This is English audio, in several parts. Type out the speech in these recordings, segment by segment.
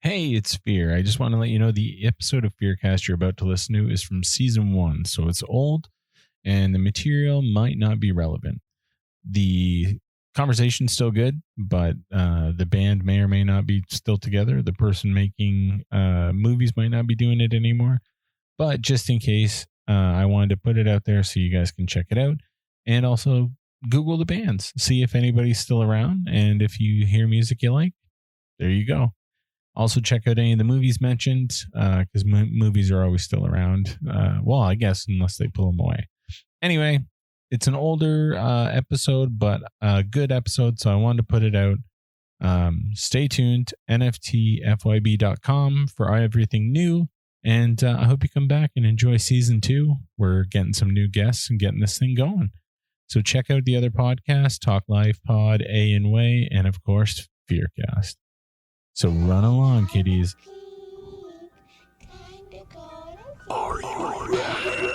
Hey, it's Fear. I just want to let you know the episode of FEARCast you're about to listen to is from season 1, so it's old and the material might not be relevant. The conversation's still good, but the band may or may not be still together. The person making movies might not be doing it anymore. But just in case, I wanted to put it out there so you guys can check it out. And also Google the bands, see if anybody's still around. And if you hear music you like, there you go. Also, check out any of the movies mentioned because movies are always still around. Well, I guess unless they pull them away. Anyway, it's an older episode, but a good episode, so I wanted to put it out. Stay tuned, nftfyb.com for everything new. And I hope you come back and enjoy season 2. We're getting some new guests and getting this thing going. So check out the other podcasts, Talk Life Pod, A and Way, and of course, FEARcast. So run along, kiddies. Are you ready?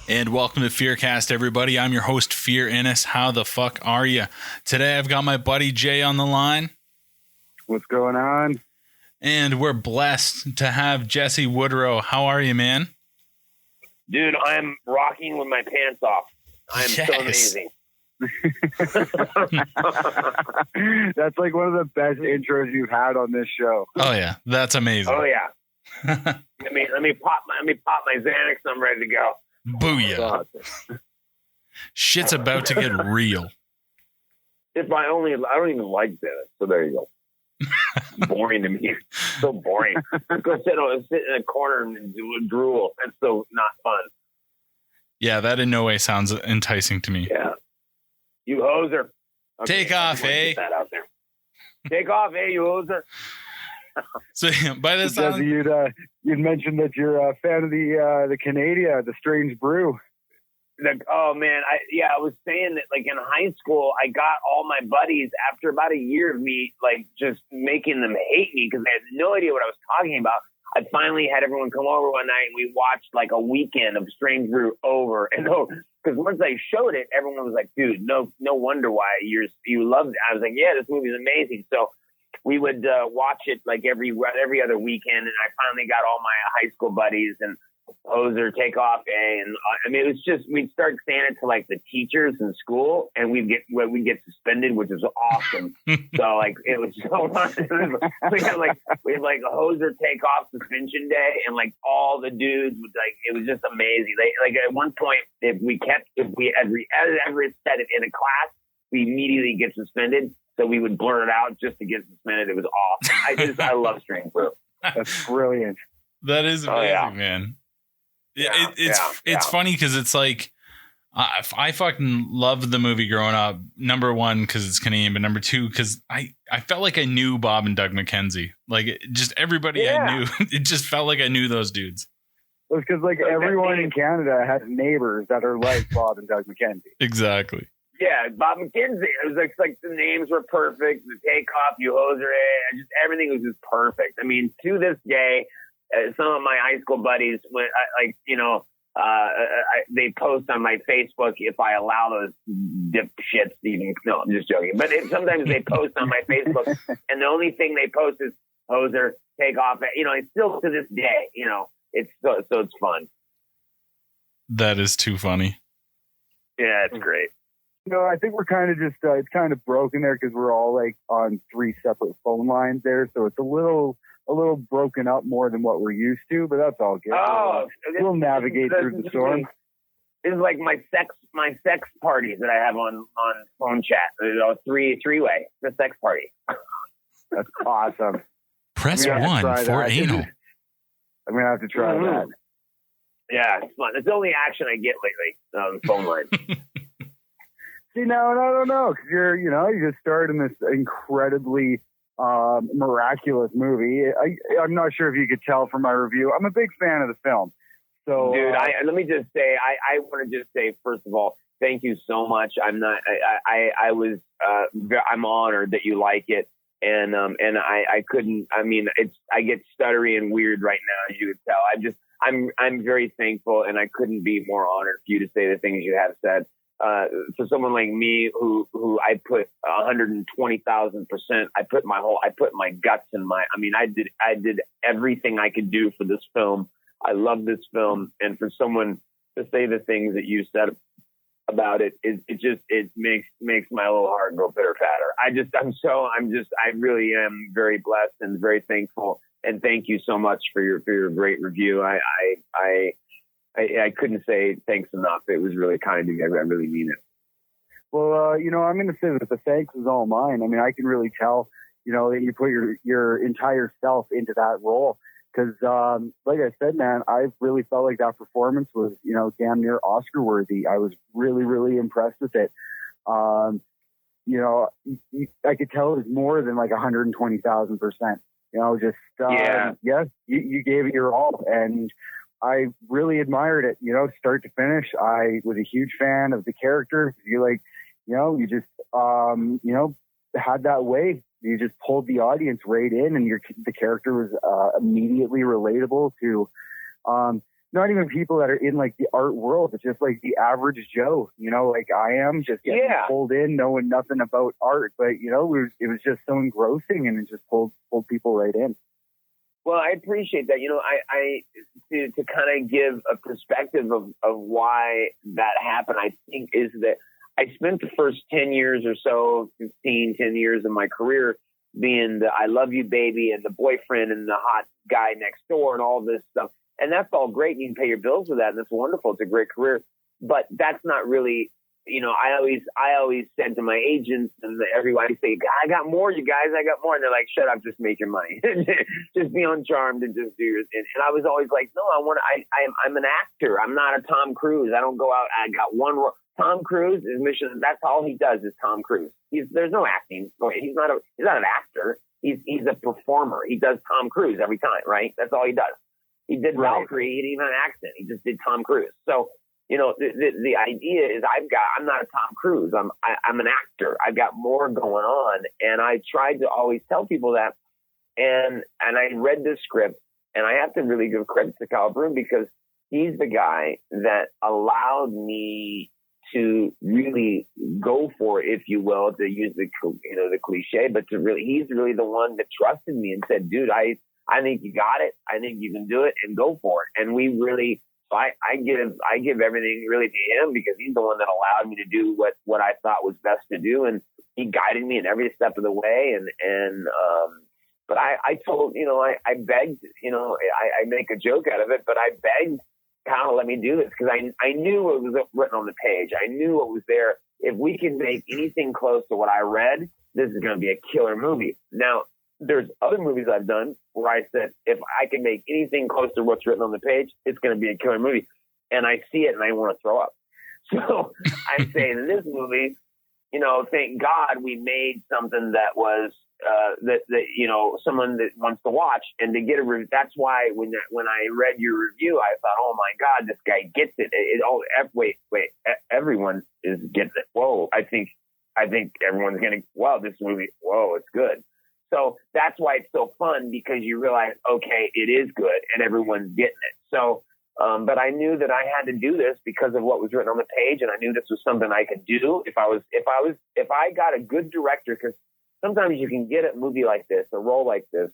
And welcome to FEARcast, everybody. I'm your host, Fear Ennis. How the fuck are you? Today I've got my buddy Jay on the line. What's going on? And we're blessed to have Jesse Woodrow. How are you, man? Dude, I'm rocking with my pants off. I'm so amazing. That's like one of the best intros you've had on this show. Oh yeah, that's amazing. Oh yeah. let me pop my Xanax. I'm ready to go. Booyah! Shit's about to get real. I don't even like that. So there you go. Boring to me. So boring. Go sit in a corner and drool. That's so not fun. Yeah, that in no way sounds enticing to me. Yeah. You hoser. Okay, take off, eh? That out there. Take off, eh, you hoser. So by this time, you'd mentioned that you're a fan of the Canadian, the Strange Brew. Oh man, I was saying that like in high school, I got all my buddies after about a year of me like just making them hate me because they had no idea what I was talking about. I finally had everyone come over one night and we watched like a weekend of Strange Brew over and over. Because once I showed it, everyone was like, "Dude, no wonder why you loved it." I was like, "Yeah, this movie is amazing." So we would watch it like every other weekend, and I finally got all my high school buddies and hoser, take off, and I mean, it was just we'd start saying it to like the teachers in school, and we'd get suspended, which was awesome. So like it was so fun. we had like a hoser take off suspension day, and like all the dudes would like it was just amazing. Like at one point, if we ever said it in a class, we immediately get suspended. So we would blur it out just to get suspended. It was awesome. I love Strange Brew. That's brilliant. That is amazing, man. It's funny because it's like I fucking loved the movie growing up. Number one, because it's Canadian, but number two, because I felt like I knew Bob and Doug McKenzie. Like just everybody I knew. It just felt like I knew those dudes. It was because like everyone in Canada has neighbors that are like Bob and Doug McKenzie. Exactly. Yeah, Bob McKenzie. It was like the names were perfect. The takeoff, you hoser, just everything was just perfect. I mean, to this day, some of my high school buddies, when they post on my Facebook if I allow those dipshits even. No, I'm just joking. But sometimes they post on my Facebook, and the only thing they post is hoser, takeoff. It's still to this day. It's so it's fun. That is too funny. Yeah, it's great. I think we're kind of just, it's kind of broken there because we're all like on 3 separate phone lines there. So it's a little broken up more than what we're used to, but that's all good. Oh, we'll navigate through the storm. This is like my sex parties that I have on phone chat. Three-way, the sex party. That's awesome. Press 1 for anal. I'm going to have to try that. Yeah, it's fun. It's the only action I get lately on the phone line. See, now, I don't know, because you just starred in this incredibly miraculous movie. I'm not sure if you could tell from my review. I'm a big fan of the film. So, dude, let me just say, I want to just say, first of all, thank you so much. I'm honored that you like it. And I couldn't. I mean, I get stuttery and weird right now, as you would tell. I'm very thankful, and I couldn't be more honored for you to say the things you have said. For someone like me, who I put 120,000%, I put my guts in I did everything I could do for this film. I love this film, and for someone to say the things that you said about it makes my little heart go pitter patter. I really am very blessed and very thankful, and thank you so much for your great review. I couldn't say thanks enough. It was really kind of you. I really mean it. Well, I'm going to say that the thanks is all mine. I mean, I can really tell, that you put your entire self into that role. Because, like I said, man, I really felt like that performance was, damn near Oscar worthy. I was really, really impressed with it. I could tell it was more than like 120,000%. Yes, you gave it your all, and I really admired it. Start to finish. I was a huge fan of the character. You just had that way. You just pulled the audience right in, and the character was immediately relatable to not even people that are in like the art world, but just like the average Joe, like I am, just getting pulled in, knowing nothing about art. But it was just so engrossing, and it just pulled people right in. Well, I appreciate that. I to kind of give a perspective of why that happened, I think is that I spent the first 10 years or so, 10 years of my career being the I love you baby and the boyfriend and the hot guy next door and all this stuff. And that's all great. You can pay your bills with that, and that's wonderful. It's a great career. But that's not really, I always said to my agents and everyone, I say, I got more, you guys, I got more. And they're like, shut up, just make your money. Just be on Charmed and just do your thing. And I was always like, no, I'm an actor. I'm not a Tom Cruise. I don't go out. I got one role. Tom Cruise, his mission, that's all he does is Tom Cruise. There's no acting. He's not an actor. He's a performer. He does Tom Cruise every time, right? That's all he does. He did Valkyrie. He didn't even have an accent. He just did Tom Cruise. So, the idea is I'm not a Tom Cruise. I'm an actor. I've got more going on. And I tried to always tell people that. And I read this script, and I have to really give credit to Kyle Broom, because he's the guy that allowed me to really go for it, if you will, to use the cliche, but he's really the one that trusted me and said, dude, I think you got it. I think you can do it, and go for it. And we really, I give everything really to him, because he's the one that allowed me to do what I thought was best to do. And he guided me in every step of the way. But I told, I begged, I make a joke out of it, but I begged Kyle, let me do this, because I knew what was written on the page. I knew what was there. If we can make anything close to what I read, this is going to be a killer movie. Now, there's other movies I've done where I said, if I can make anything close to what's written on the page, it's going to be a killer movie. And I see it and I want to throw up. So I'm saying in this movie, thank God we made something that was that someone that wants to watch, and to get a review. That's why when I read your review, I thought, oh my God, this guy gets it. Everyone is getting it. Whoa, I think everyone's getting. Wow, this movie. Whoa, it's good. So that's why it's so fun, because you realize, okay, it is good, and everyone's getting it. So, but I knew that I had to do this because of what was written on the page, and I knew this was something I could do if I got a good director, because sometimes you can get a movie like this, a role like this,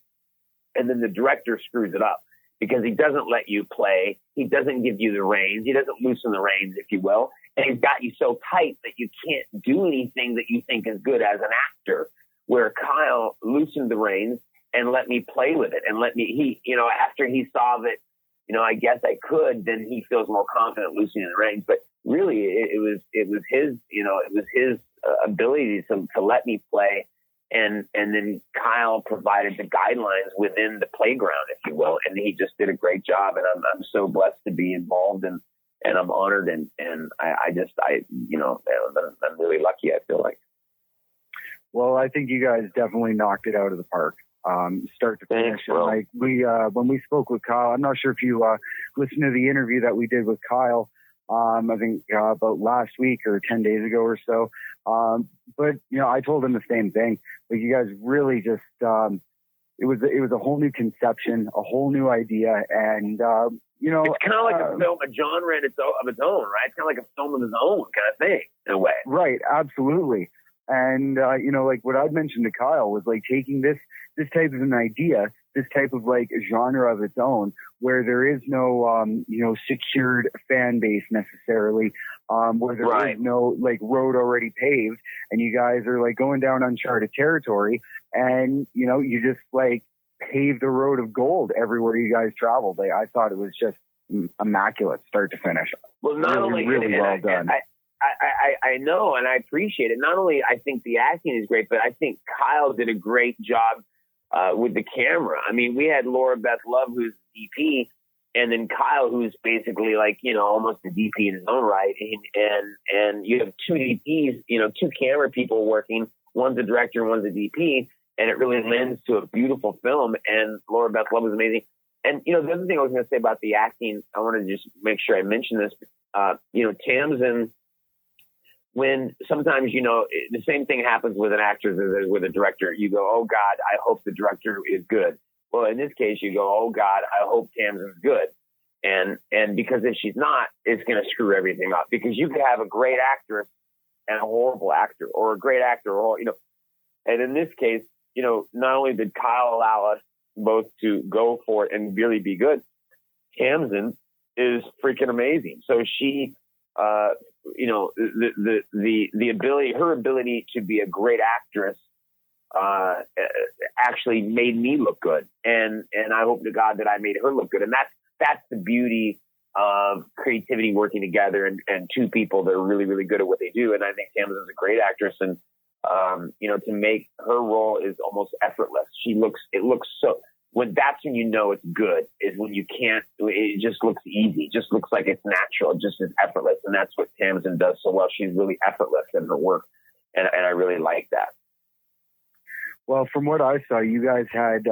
and then the director screws it up because he doesn't let you play. He doesn't give you the reins. He doesn't loosen the reins, if you will. And he's got you so tight that you can't do anything that you think is good as an actor, where Kyle loosened the reins and let me play with it, and after he saw that, I guess I could, then he feels more confident loosening the reins. But really it was his ability to let me play. And then Kyle provided the guidelines within the playground, if you will, and he just did a great job. And I'm so blessed to be involved, and I'm honored, and I'm really lucky, I feel like. Well, I think you guys definitely knocked it out of the park, start to finish. Thanks, when we spoke with Kyle, I'm not sure if you listened to the interview that we did with Kyle. I think about last week or 10 days ago or so. But I told him the same thing. Like, you guys really just, it was a whole new conception, a whole new idea. And, it's kind of like a film, a genre of its own, right? It's kind of like a film of its own kind of thing in a way. Right. Absolutely. And, like what I'd mentioned to Kyle was like taking this type of an idea, this type of like genre of its own, where there is no, secured fan base necessarily, where there is no like road already paved, and you guys are like going down uncharted territory, and, you just like pave the road of gold everywhere you guys traveled. Like, I thought it was just immaculate start to finish. Well, not only really well done. I know, and I appreciate it. Not only I think the acting is great, but I think Kyle did a great job with the camera. I mean, we had Laura Beth Love, who's DP, and then Kyle, who's basically like, almost a DP in his own right. And you have two DPs, two camera people working. One's a director and one's a DP, and it really lends to a beautiful film. And Laura Beth Love was amazing. And, the other thing I was going to say about the acting, I wanted to just make sure I mention this. Tamsin, when sometimes, the same thing happens with an actor as with a director. You go, oh, God, I hope the director is good. Well, in this case, you go, oh, God, I hope Tamsin's good. And because if she's not, it's going to screw everything up. Because you could have a great actress and a horrible actor, or a great actor, or, and in this case, not only did Kyle allow us both to go for it and really be good, Tamsin is freaking amazing. So she, the ability, her ability to be a great actress, actually made me look good. And I hope to God that I made her look good. And that's the beauty of creativity working together, and two people that are really, really good at what they do. And I think Tamsin's a great actress, and, to make her role is almost effortless. It looks so, that's when it's good, is when it just looks easy. It just looks like it's natural. It just is effortless. And that's what Tamsin does so well. She's really effortless in her work. And I really like that. Well, from what I saw, you guys had,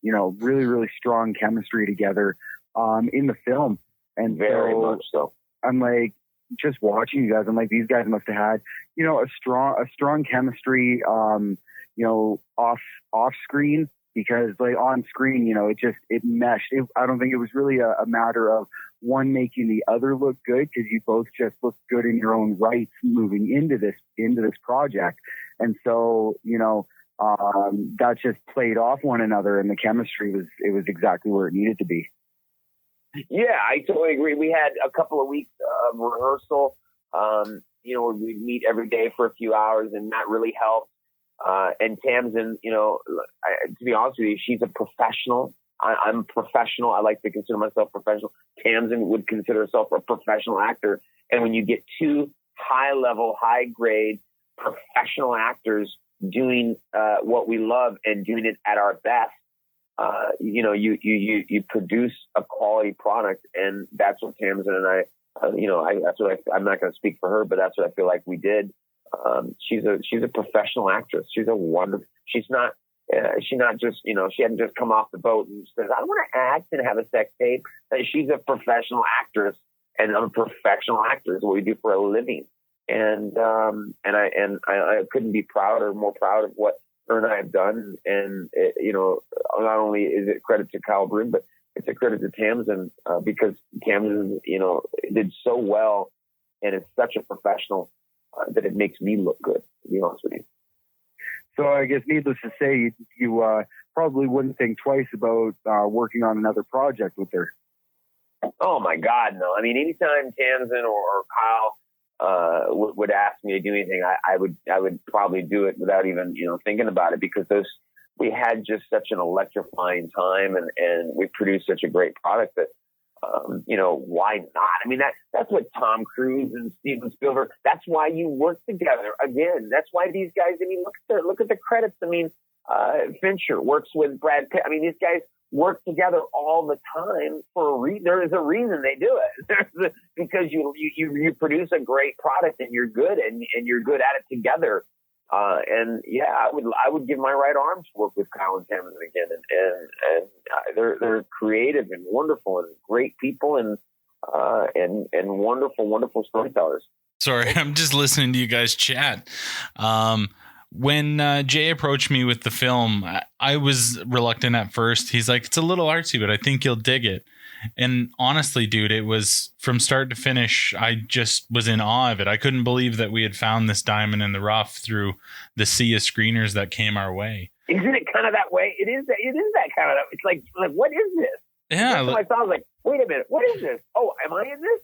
really, really strong chemistry together, in the film. And very much so. I'm like, just watching you guys, I'm like, these guys must have had, a strong chemistry, off screen, because like on screen, it meshed. I don't think it was really a matter of one making the other look good, because you both just looked good in your own rights moving into this project. And so, that just played off one another, and the chemistry was exactly where it needed to be. Yeah, I totally agree. We had a couple of weeks of rehearsal. We'd meet every day for a few hours, and that really helped. And Tamsin, to be honest with you, she's a professional. I'm professional. I like to consider myself professional. Tamsin would consider herself a professional actor. And when you get two high-level, high-grade professional actors doing what we love and doing it at our best, you produce a quality product, and that's what Tamsin and I, I'm not going to speak for her, but that's what I feel like we did. She's a professional actress. She's a wonderful. She's not just, she hadn't just come off the boat and says, I want to act and have a sex tape. She's a professional actress, and I'm a professional actor. Is what we do for a living. And I couldn't be more proud of what her and I have done. And not only is it credit to Kyle Broom, but it's a credit to Tamsin, because Tamsin, did so well and is such a professional that it makes me look good, to be honest with you. So I guess needless to say, you probably wouldn't think twice about working on another project with her. Oh my God, no. I mean, anytime Tamsin or Kyle would ask me to do anything, I would probably do it without even thinking about it, because we had just such an electrifying time, and we produced such a great product that why not? I mean, that's what Tom Cruise and Steven Spielberg. That's why you work together. Again, that's why these guys. I mean, look at the credits. I mean, Fincher works with Brad Pitt. I mean, these guys work together all the time for a reason. There is a reason they do it. Because you produce a great product, and you're good, and you're good at it together. And yeah, I would give my right arm to work with Kyle and Tamsin again. And they're creative and wonderful and great people. And and wonderful storytellers. Sorry, I'm just listening to you guys chat. When Jay approached me with the film, I was reluctant at first. He's like, it's a little artsy, but I think you'll dig it. And honestly, dude, it was from start to finish. I just was in awe of it. I couldn't believe that we had found this diamond in the rough through the sea of screeners that came our way. Isn't it kind of that way? It is that kind of. It's like what is this? Yeah. I thought, I was like, wait a minute, what is this? Oh, am I in this?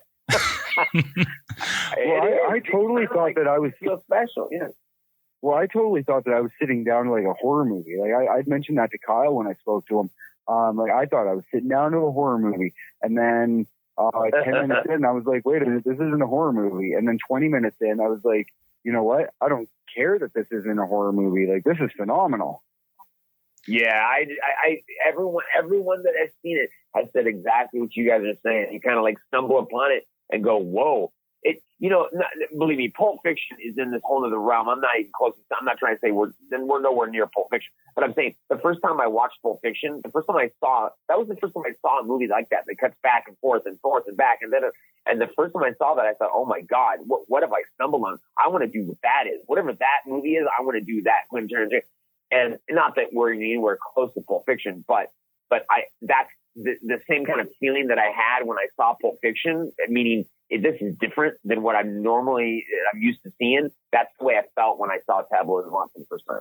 Well, I totally thought that I was feel special. Yeah. Well, I totally thought that I was sitting down to like a horror movie. Like I'd mentioned that to Kyle when I spoke to him. Like I thought I was sitting down to a horror movie, and then 10 minutes in, I was like, wait a minute, this isn't a horror movie. And then 20 minutes in, I was like, you know what? I don't care that this isn't a horror movie. Like, this is phenomenal. Yeah, everyone that has seen it has said exactly what you guys are saying. You kind of like stumble upon it and go, whoa. Believe me, Pulp Fiction is in this whole other realm. I'm not even close. I'm not trying to say we're nowhere near Pulp Fiction, but I'm saying the first time I watched Pulp Fiction, that was the first time I saw a movie like that cuts back and forth and back, and the first time I saw that, I thought, oh my God, what have I stumbled on? I want to do what that is. Whatever that movie is, I want to do that. And not that we're anywhere close to Pulp Fiction, but that's the same kind of feeling that I had when I saw Pulp Fiction, meaning this is different than what I'm used to seeing. That's the way I felt when I saw Tableau for the first time.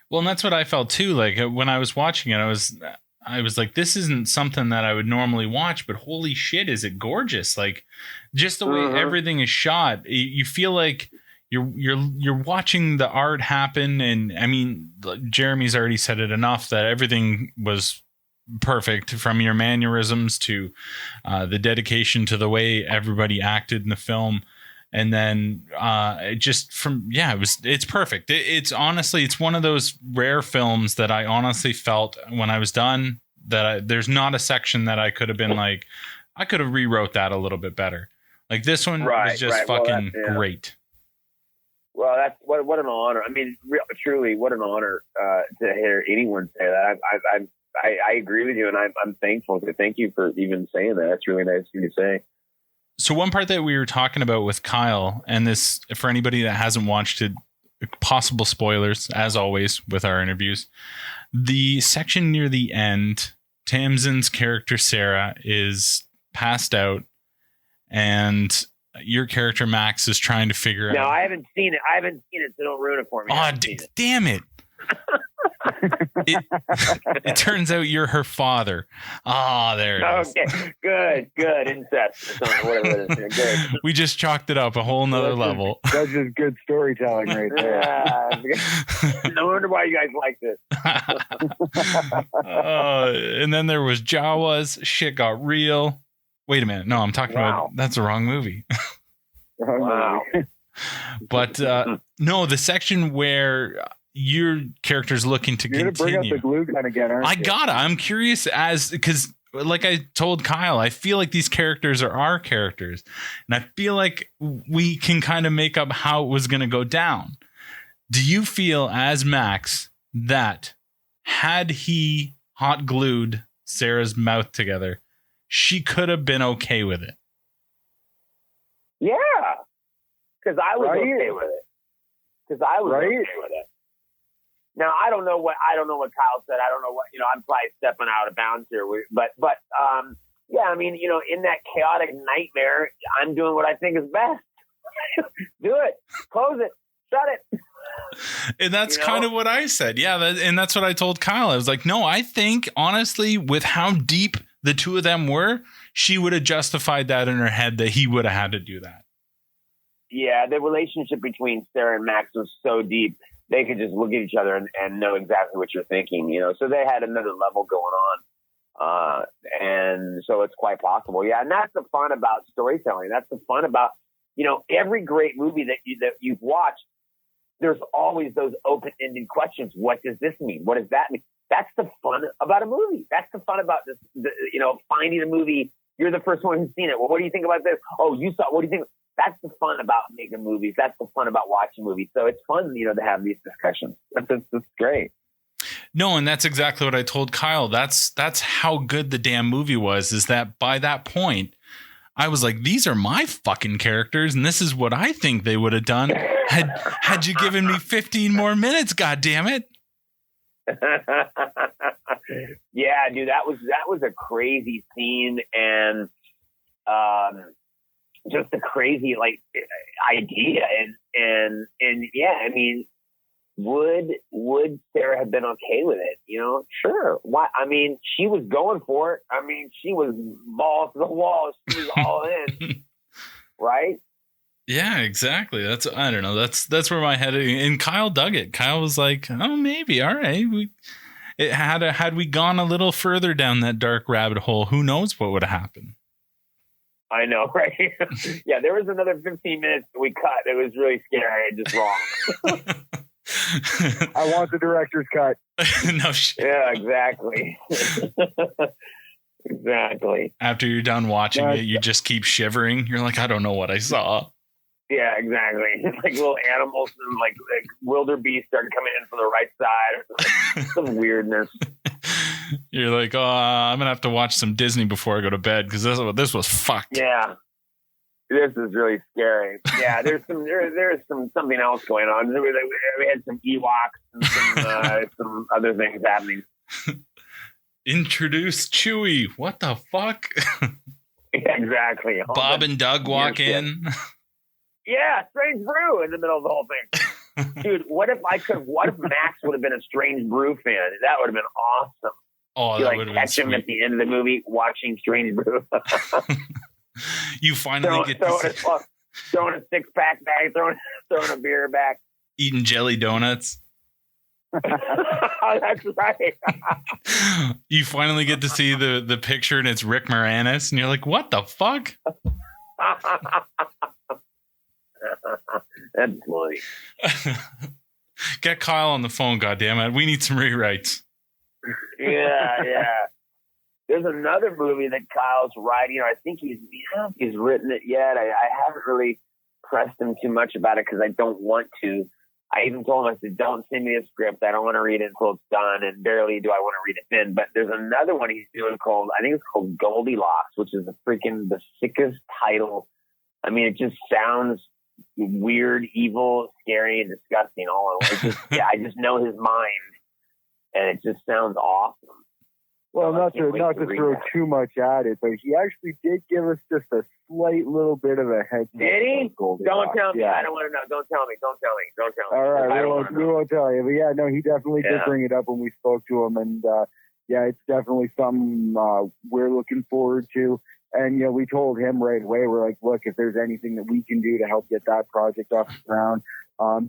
Well, and that's what I felt too. Like when I was watching it, I was like, this isn't something that I would normally watch, but holy shit, is it gorgeous? Like just the way everything is shot, you feel like you're watching the art happen. And I mean, Jeremy's already said it enough that everything was perfect, from your mannerisms to the dedication to the way everybody acted in the film. And then it's perfect. It's honestly, it's one of those rare films that I honestly felt when I was done that there's not a section that I could have been like, I could have rewrote that a little bit better. Like this one was just fucking great. Well, that's what an honor. I mean, truly, what an honor to hear anyone say that. I agree with you, and I'm thankful. Thank you for even saying that. That's really nice of you to say. So one part that we were talking about with Kyle, and this, for anybody that hasn't watched it, possible spoilers, as always, with our interviews, the section near the end, Tamsin's character, Sarah, is passed out, and your character, Max, is trying to figure out... No, I haven't seen it, so don't ruin it for me. Oh, damn it. It turns out you're her father. There it is. Okay, good. Incest. Whatever it is. Good. We just chalked it up a whole nother level. That's just good storytelling right there. No wonder why you guys like this. And then there was Jawas. Shit got real. Wait a minute. No, I'm talking about... That's the wrong movie. Wow. But no, the section where... your character's looking to continue. You're gonna bring up the glue gun again, aren't you? I'm curious because like I told Kyle, I feel like these characters are our characters, and I feel like we can kind of make up how it was going to go down. Do you feel, as Max, that had he hot glued Sarah's mouth together, she could have been okay with it? Yeah, because I was okay with it. Okay with it. Now I don't know what Kyle said. I don't know what, I'm probably stepping out of bounds here. But yeah, I mean, in that chaotic nightmare, I'm doing what I think is best. Do it, close it, shut it. And that's kind of what I said. Yeah, and that's what I told Kyle. I was like, no, I think honestly, with how deep the two of them were, she would have justified that in her head that he would have had to do that. Yeah, the relationship between Sarah and Max was so deep. They could just look at each other and know exactly what you're thinking, So they had another level going on. And so it's quite possible. Yeah. And that's the fun about storytelling. That's the fun about, every great movie that you've watched, there's always those open-ended questions. What does this mean? What does that mean? That's the fun about a movie. That's the fun about this, finding a movie. You're the first one who's seen it. Well, what do you think about this? Oh, you saw, what do you think? That's the fun about making movies. That's the fun about watching movies. So it's fun, to have these discussions. That's great. No, and that's exactly what I told Kyle. That's how good the damn movie was, is that by that point, I was like, these are my fucking characters, and this is what I think they would have done had you given me 15 more minutes. God damn it! Yeah, dude, that was a crazy scene, and just a crazy like idea, and yeah, I mean, would Sarah have been okay with it? You know, sure. Why? I mean, she was going for it. I mean, she was balls to the wall. She was all in, right? Yeah, exactly. I don't know. That's where my head. And Kyle dug it. Kyle was like, "Oh, maybe. All right. Had we gone a little further down that dark rabbit hole, who knows what would have happened." I know, right? Yeah, there was another 15 minutes that we cut. It was really scary and just wrong. I want the director's cut. No shit. Yeah, exactly. Exactly. After you're done watching it, you just keep shivering. You're like, I don't know what I saw. Yeah, exactly. Like little animals and like wildebeest started coming in from the right side. Some weirdness. You're like, oh, I'm gonna have to watch some Disney before I go to bed because this was fucked. Yeah, this is really scary. Yeah, there's something else going on. We had some Ewoks and some other things happening. Introduce Chewie. What the fuck? Yeah, exactly. Bob and Doug walk in. Yeah, Strange Brew in the middle of the whole thing. Dude, what if Max would have been a Strange Brew fan? That would have been awesome. Oh, you that would have been catch him at the end of the movie watching Strange Brew. You finally get throwing a 6-pack back, throwing a beer back, eating jelly donuts. That's right. You finally get to see the picture, and it's Rick Moranis, and you're like, "What the fuck?" That's funny. Get Kyle on the phone, goddammit. We need some rewrites. Yeah. There's another movie that Kyle's writing. I think he's written it yet. I haven't really pressed him too much about it because I don't want to. I even told him, I said, don't send me a script. I don't want to read it until it's done, and barely do I want to read it then. But there's another one he's doing I think it's called Goldilocks, which is the sickest title. I mean, it just sounds weird, evil, scary, and disgusting all in one. I just know his mind, and it just sounds awesome. Well, not to throw too much at it, but he actually did give us just a slight little bit of a head. Did he? Don't tell me. Yeah. I don't want to know. Don't tell me. All right, we won't tell you. But yeah, no, he definitely did bring it up when we spoke to him, and yeah, it's definitely something we're looking forward to. And we told him right away, we're like, look, if there's anything that we can do to help get that project off the ground,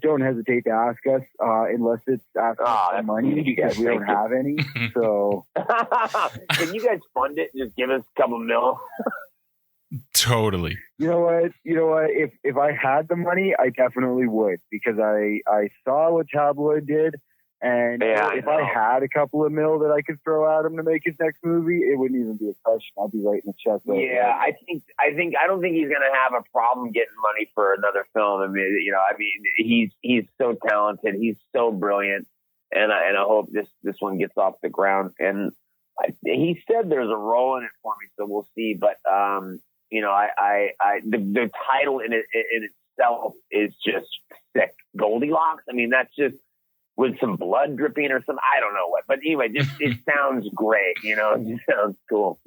don't hesitate to ask us, unless it's asking for money, because we don't have any. So, can you guys fund it? Just give us a couple mil. Totally. You know what? If I had the money, I definitely would, because I saw what Tabloid did. And if I had a couple of mil that I could throw at him to make his next movie, it wouldn't even be a question. I'd be writing a check. Yeah, I don't think he's going to have a problem getting money for another film. I mean, he's so talented. He's so brilliant. And I hope this one gets off the ground. And he said there's a role in it for me, so we'll see. But, the title in itself is just sick. Goldilocks. I mean, that's just, with some blood dripping or some, I don't know what. But anyway, it sounds great. It just sounds cool.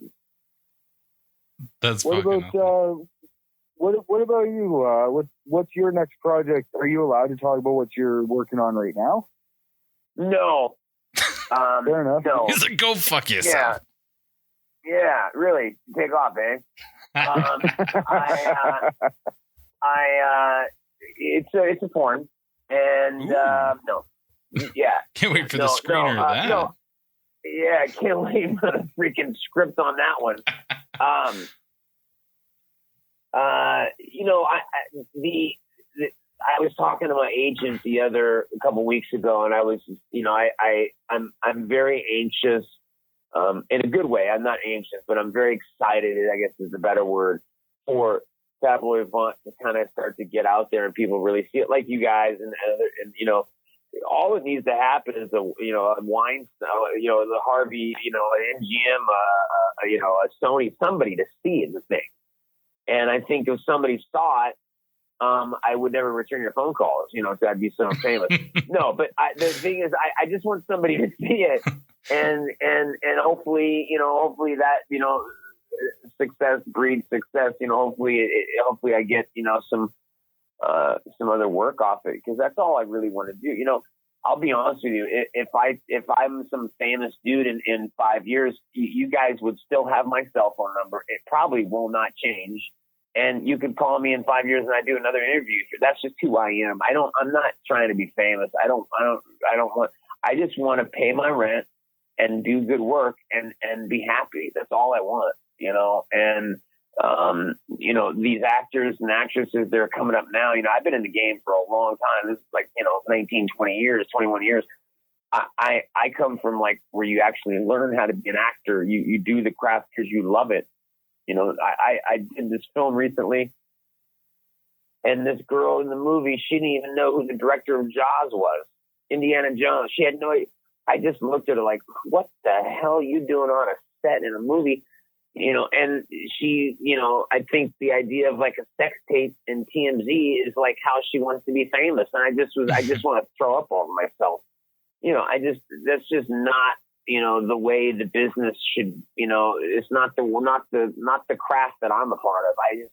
That's what about awesome. What about you? What's your next project? Are you allowed to talk about what you're working on right now? No. Fair enough. No. He's like, go fuck yourself. Yeah, really. Take off, eh? It's a porn. And no. Yeah. Can't wait for the screener of that. No. Yeah, I can't wait for the freaking script on that one. I was talking to my agent a couple weeks ago, and I was, I'm very anxious, in a good way. I'm not anxious, but I'm very excited, I guess is the better word, for Tabloid Vaunt to kind of start to get out there and people really see it, like you guys, and all that needs to happen is a Weinstein, the Harvey, an MGM, a Sony, somebody to see the thing. And I think if somebody saw it, I would never return your phone calls, you know, so I'd be so famous. No, but the thing is, I just want somebody to see it, and hopefully, you know, hopefully that, you know, success breeds success. You know, hopefully I get, you know, some other work off it, because that's all I really want to do. You know, I'll be honest with you. If I'm some famous dude in 5 years, you guys would still have my cell phone number. It probably will not change. And you could call me in 5 years and I do another interview. That's just who I am. I'm not trying to be famous. I just want to pay my rent and do good work and be happy. That's all I want, you know? And, you know, these actors and actresses, they're coming up now. You know, I've been in the game for a long time. This is like, you know, 19, 20 years, 21 years. I come from like where you actually learn how to be an actor. You do the craft because you love it. You know, I did this film recently, and this girl in the movie, she didn't even know who the director of Jaws was, Indiana Jones. She had no idea. I just looked at her like, what the hell are you doing on a set in a movie? You know, and she, you know, I think the idea of like a sex tape in TMZ is like how she wants to be famous. And I just want to throw up over myself. You know, that's just not, you know, the way the business should, you know, it's not the craft that I'm a part of.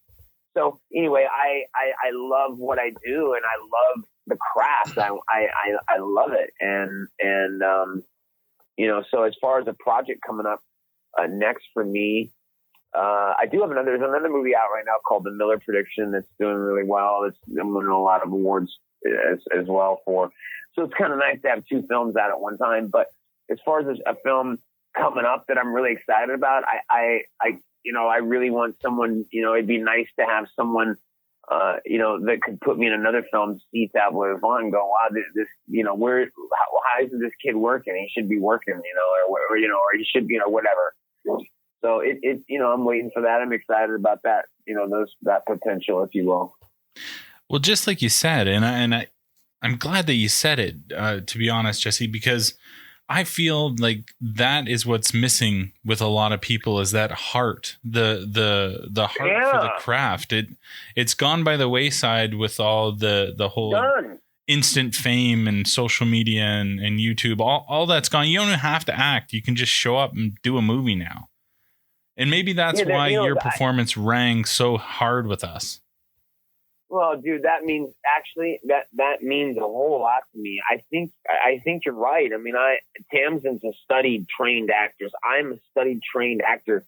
So anyway, I love what I do, and I love the craft. I love it. And you know, so as far as a project coming up next for me, there's another movie out right now called The Miller Prediction that's doing really well. It's winning a lot of awards as well for. So it's kind of nice to have two films out at one time. But as far as a film coming up that I'm really excited about, I really want someone, you know, it'd be nice to have someone, you know, that could put me in another film, see Tableau and go, wow, this, you know, how isn't this kid working? He should be working, you know, or you know, or he should be, you know, whatever. So it, you know, I'm waiting for that. I'm excited about that, you know, that potential, if you will. Well, just like you said, and I'm glad that you said it, to be honest, Jesse, because I feel like that is what's missing with a lot of people, is that heart, the heart for the craft. It's gone by the wayside with all the whole instant fame and social media and YouTube. All that's gone. You don't have to act. You can just show up and do a movie now. And maybe that's why your performance rang so hard with us. Well, dude, that means actually that means a whole lot to me. I think you're right. I mean, Tamsin's a studied, trained actress. I'm a studied, trained actor,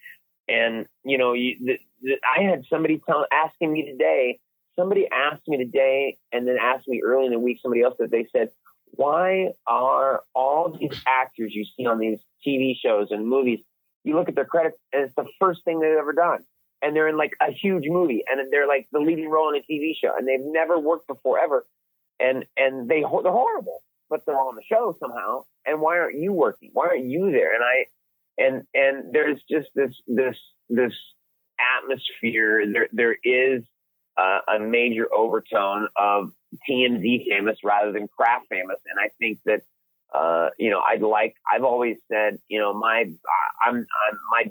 and you know, I had somebody asking me today. Somebody asked me today, and then asked me early in the week. Somebody else that they said, why are all these actors you see on these TV shows and movies? You look at their credits, and it's the first thing they've ever done. And they're in like a huge movie, and they're like the leading role in a TV show, and they've never worked before ever. And they're horrible, but they're on the show somehow. And why aren't you working? Why aren't you there? And there's just this atmosphere. There is a major overtone of TMZ famous rather than craft famous. And I think that, you know, I've always said, you know, my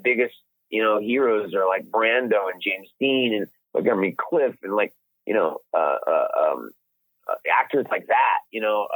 biggest, you know, heroes are like Brando and James Dean and like, I mean, Cliff and like, you know, actors like that, you know,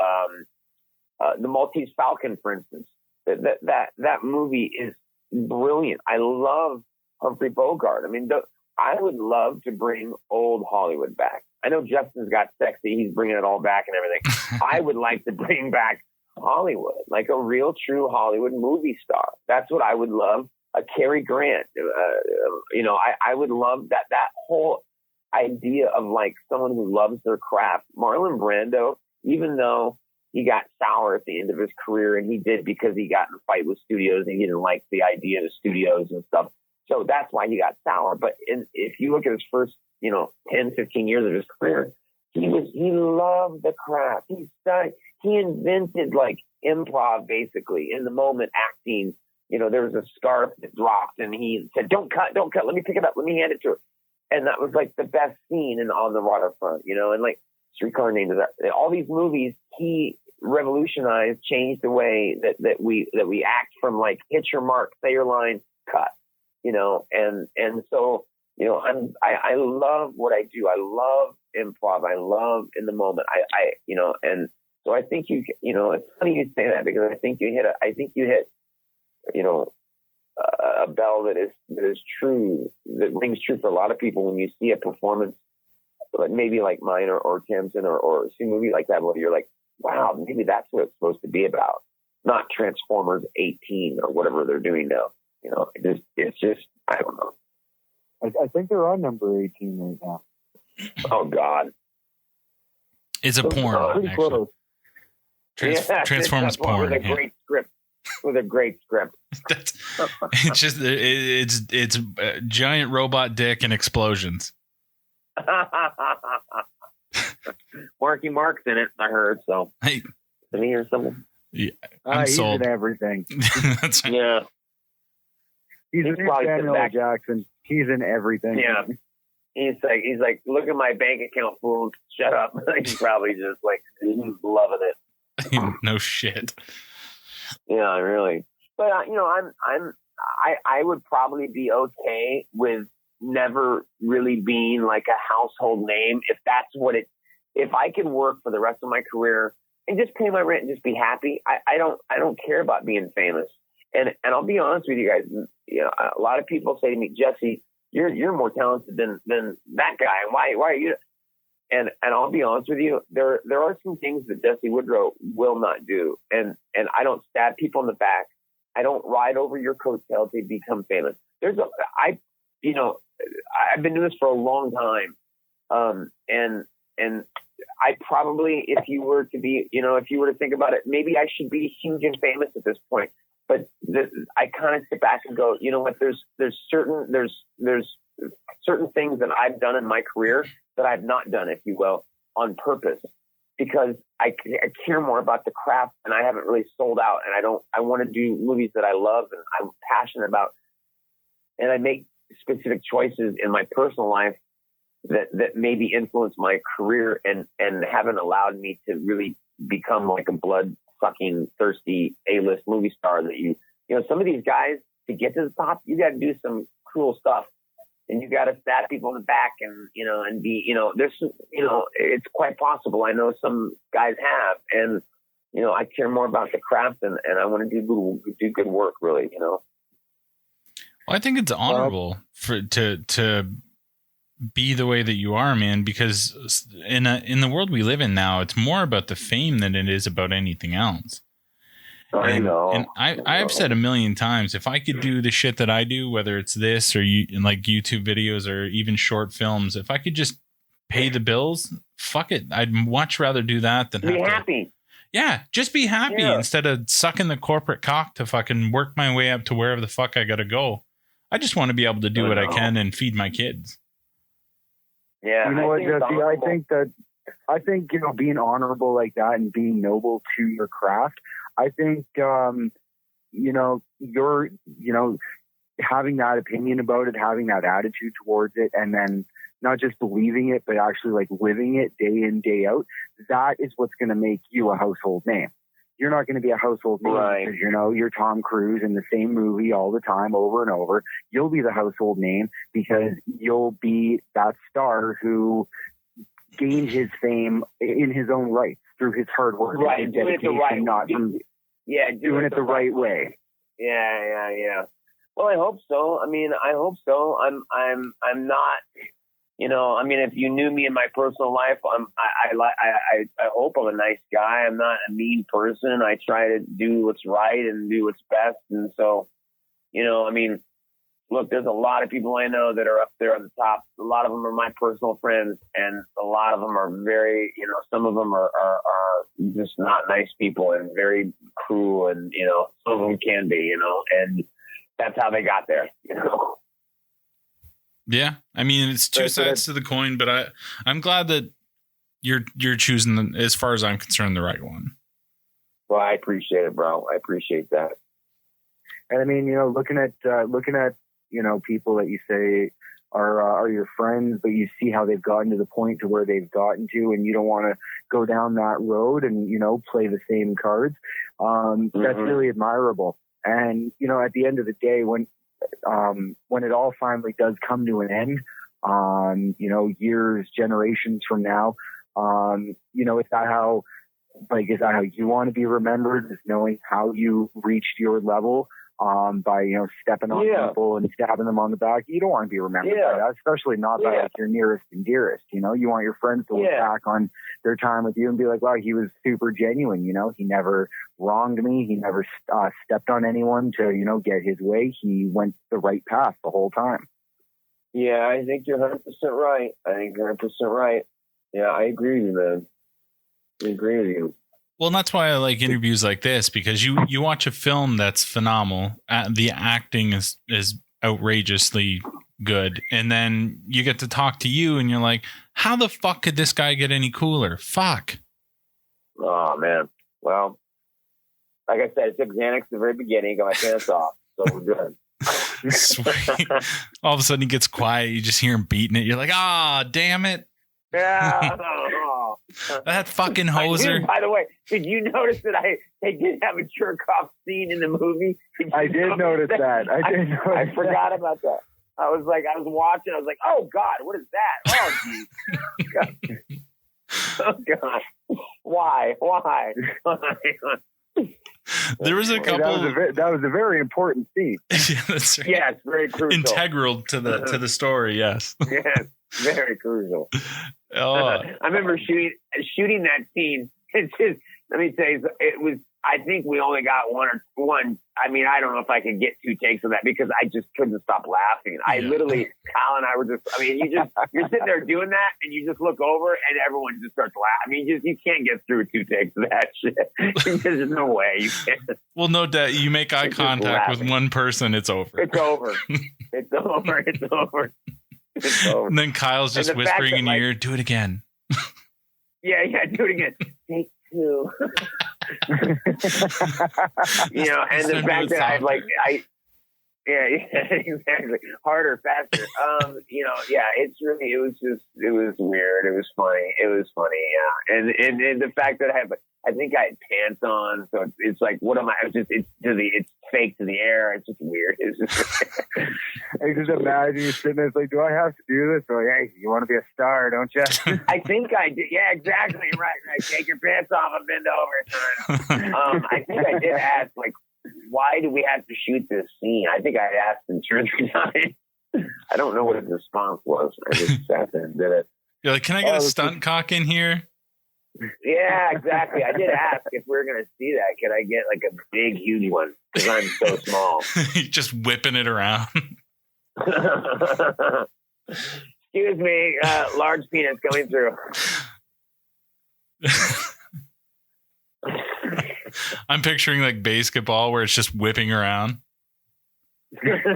the Maltese Falcon, for instance, that movie is brilliant. I love Humphrey Bogart. I mean, I would love to bring old Hollywood back. I know Justin's got sexy. He's bringing it all back and everything. I would like to bring back Hollywood, like a real, true Hollywood movie star. That's what I would love. A Cary Grant, you know, I would love that whole idea of like someone who loves their craft. Marlon Brando, even though he got sour at the end of his career, and he did because he got in a fight with studios and he didn't like the idea of studios and stuff. So that's why he got sour. But if you look at his first, you know, 10, 15 years of his career, he loved the craft. He invented like improv, basically, in the moment acting. You know, there was a scarf that dropped and he said, don't cut. Let me pick it up. Let me hand it to her. And that was like the best scene in On the Waterfront, you know, and like Streetcar Named Desire. All these movies, he revolutionized, changed the way that we act, from like hit your mark, say your line, cut, you know, and so I love what I do. I love improv. I love in the moment. And so I think it's funny you say that, because I think you hit a bell that is true, that rings true for a lot of people when you see a performance, maybe like mine or Tim's or see a movie like that, where you're like, wow, maybe that's what it's supposed to be about, not Transformers 18 or whatever they're doing now. It's just, I don't know. I think they're on number 18 right now. Oh God. It's a porn, actually. Transformers porn. With a great script. With a great script. It's a giant robot dick and explosions. Marky Mark's in it, I heard. So hey, isn't he or something? Yeah, I'm he's sold. in everything. That's right. Yeah, he's in Samuel L. Jackson. He's in everything. Yeah, he's like, look at my bank account, fool. Shut up. He's probably just like loving it. No shit. Yeah, really. But I would probably be okay with never really being like a household name, if I can work for the rest of my career and just pay my rent and just be happy. I don't care about being famous. And I'll be honest with you guys. A lot of people say to me, Jesse, you're more talented than that guy. And why are you? And I'll be honest with you, there are some things that Jesse Woodrow will not do. And I don't stab people in the back. I don't ride over your coattail to become famous. I've been doing this for a long time. And I probably, if you were to think about it, maybe I should be huge and famous at this point. But I kind of sit back and go, you know what? There's certain things that I've done in my career that I've not done, if you will, on purpose, because I care more about the craft, and I haven't really sold out. And I want to do movies that I love and I'm passionate about, and I make specific choices in my personal life that maybe influence my career and haven't allowed me to really become like a blood-sucking, thirsty A-list movie star that some of these guys, to get to the top, you got to do some cruel stuff, and you got to stab people in the back and be, there's, it's quite possible. I know some guys have, and, I care more about the craft and I want to do good work, really, Well, I think it's honorable to be the way that you are, man, because in the world we live in now, it's more about the fame than it is about anything else. I know. And I've said a million times, if I could do the shit that I do, whether it's this or like YouTube videos or even short films, if I could just pay the bills, fuck it. I'd much rather do that than be happy. Yeah, just be happy instead of sucking the corporate cock to fucking work my way up to wherever the fuck I gotta go. I just want to be able to do what I can and feed my kids. Yeah, you know what, Jesse? I think being honorable like that and being noble to your craft. I think you're having that opinion about it, having that attitude towards it, and then not just believing it, but actually like living it day in, day out. That is what's going to make you a household name. You're not going to be a household name because, you're Tom Cruise in the same movie all the time, over and over. You'll be the household name because you'll be that star who gained his fame in his own right through his hard work and dedication, doing it the right way. Yeah. Well, I hope so. I hope so. I'm not. If you knew me in my personal life, I hope I'm a nice guy. I'm not a mean person. I try to do what's right and do what's best. And so, look, there's a lot of people I know that are up there at the top. A lot of them are my personal friends, and a lot of them are very, some of them are just not nice people and very cruel, and, some of them can be, and that's how they got there, Yeah, it's two sides to the coin, but I'm glad that you're choosing, as far as I'm concerned, the right one. Well, I appreciate it, bro. I appreciate that. And looking at people that you say are your friends, but you see how they've gotten to the point to where they've gotten to, and you don't want to go down that road and play the same cards. That's really admirable. And at the end of the day, when it all finally does come to an end, years, generations from now? Is that how you want to be remembered, is knowing how you reached your level by stepping on people and stabbing them on the back? You don't want to be remembered by that, especially not by like your nearest and dearest. You want your friends to look back on their time with you and be like, wow, he was super genuine. He never wronged me. He never stepped on anyone to get his way. He went the right path the whole time. Yeah, I think you're 100% right. Yeah, I agree with you, man. I agree with you. Well, that's why I like interviews like this, because you watch a film that's phenomenal. The acting is outrageously good. And then you get to talk to you and you're like, how the fuck could this guy get any cooler? Fuck. Oh, man. Well, like I said, I took Xanax at the very beginning, got my pants off. So we're good. Sweet. All of a sudden he gets quiet. You just hear him beating it. You're like, ah, damn it. Yeah. That fucking hoser. By the way, did you notice that they did have a jerk off scene in the movie? I did notice that. I forgot about that. I was watching. I was like, oh God, what is that? Oh geez. Oh God. Why? There was a couple. That was a very important scene. Yeah, that's right. Yeah, it's very crucial. Integral to the story. Yes. Yes, very crucial. Oh. I remember shooting that scene. It's just, let me say, it was. I think we only got one. I mean, I don't know if I could get 2 takes of that because I just couldn't stop laughing. I literally, Kyle and I were just. I mean, you're sitting there doing that, and you just look over, and everyone just starts laughing. I mean, you can't get through 2 takes of that shit. There's no way you can. Well, no doubt. You make eye contact with one person, it's over. It's over. It's over. It's over. It's over. And then Kyle's just whispering in your ear, "Do it again." Yeah, do it again. Take 2. And the fact that yeah, exactly. Harder, faster. It's really, it was weird. It was funny. Yeah. And the fact that I think I had pants on, so it's like, what am I? It's fake to the air. It's just weird. It's just. I just imagine you sitting there, it's like, do I have to do this? Or, hey, you want to be a star, don't you? I think I did. Yeah, exactly. Right. Take your pants off and bend over. I think I did ask, like, why do we have to shoot this scene? I think I asked him 2 or 3 times. I don't know what his response was. I just sat there and did it. You're like, can I get a stunt cock in here? Yeah, exactly. I did ask if we were going to see that. Could I get like a big, huge one? Because I'm so small. Just whipping it around. Excuse me, large penis coming through. I'm picturing like basketball where it's just whipping around. Just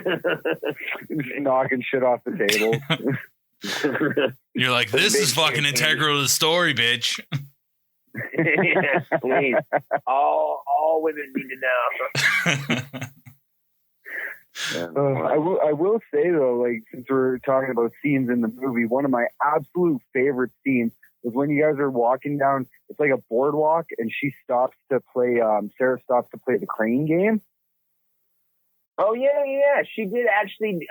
knocking shit off the table. You're like, this is fucking integral to the story, bitch. Yes, please. All women need to know. I will say though, like, since we're talking about scenes in the movie, one of my absolute favorite scenes was when you guys are walking down. It's like a boardwalk, and Sarah stops to play the crane game. Oh yeah. She did actually.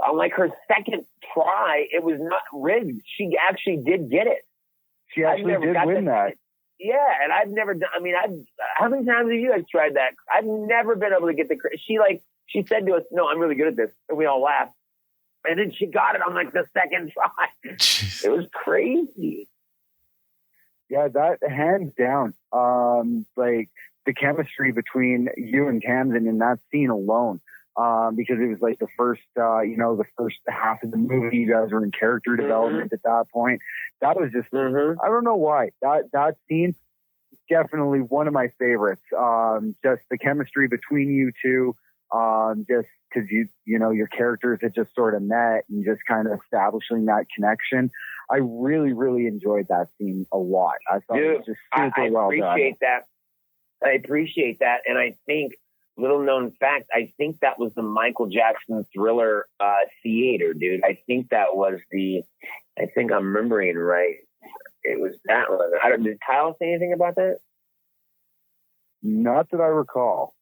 On like her second try, it was not rigged. She actually did get it. She actually did win that. Yeah, and I've never done. I mean, how many times have you guys tried that? I've never been able to get the. She said to us, "No, I'm really good at this," and we all laughed. And then she got it on like the second try. Jeez. It was crazy. Yeah, that hands down. Like the chemistry between you and Tamsin in that scene alone. Because it was like the first half of the movie, you guys were in character development at that point. That was just, I don't know why. That scene, definitely one of my favorites. Just the chemistry between you two, just because your characters had just sort of met and just kind of establishing that connection. I really, really enjoyed that scene a lot. I thought it was just super well done. I appreciate that. And I think, little known fact, I think that was the Michael Jackson Thriller theater, dude. I think I'm remembering right. It was that one. Did Kyle say anything about that? Not that I recall.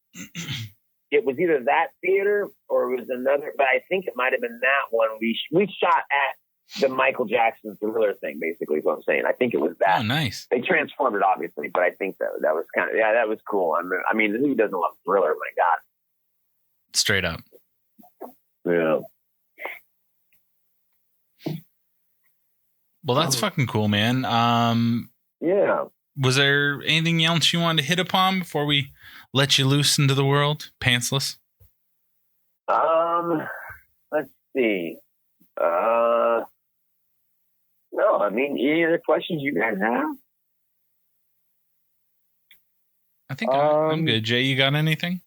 it was either that theater or it was another, but I think it might have been that one. We shot at the Michael Jackson Thriller thing, basically is what I'm saying. I think it was that. Oh, nice. They transformed it, obviously, but I think that was kind of, that was cool. I mean, who doesn't love Thriller? My God. Straight up. Yeah. Well, that's fucking cool, man. Yeah. Was there anything else you wanted to hit upon before we let you loose into the world, pantsless? Let's see. No, I mean, any other questions you guys have? I think I'm good. Jay, you got anything?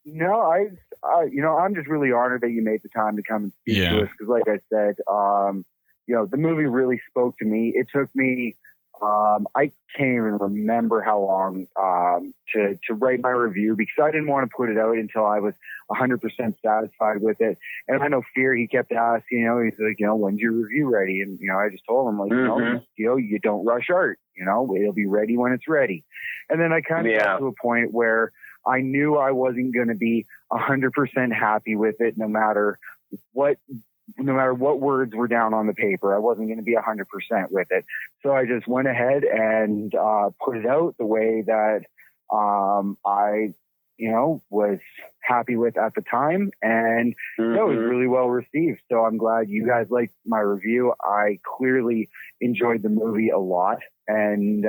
No, I'm just really honored that you made the time to come and speak to us. Because like I said, the movie really spoke to me. It took me, I can't even remember how long to write my review because I didn't want to put it out until I was 100% satisfied with it. And I know Fear, he kept asking, he's like, when's your review ready? And, I just told him, like, you don't rush art, it'll be ready when it's ready. And then I kind of got to a point where I knew I wasn't going to be 100% happy with it, no matter what words were down on the paper. I wasn't going to be 100% with it. So I just went ahead and put it out the way that I, was happy with at the time. And it was really well received. So I'm glad you guys liked my review. I clearly enjoyed the movie a lot. And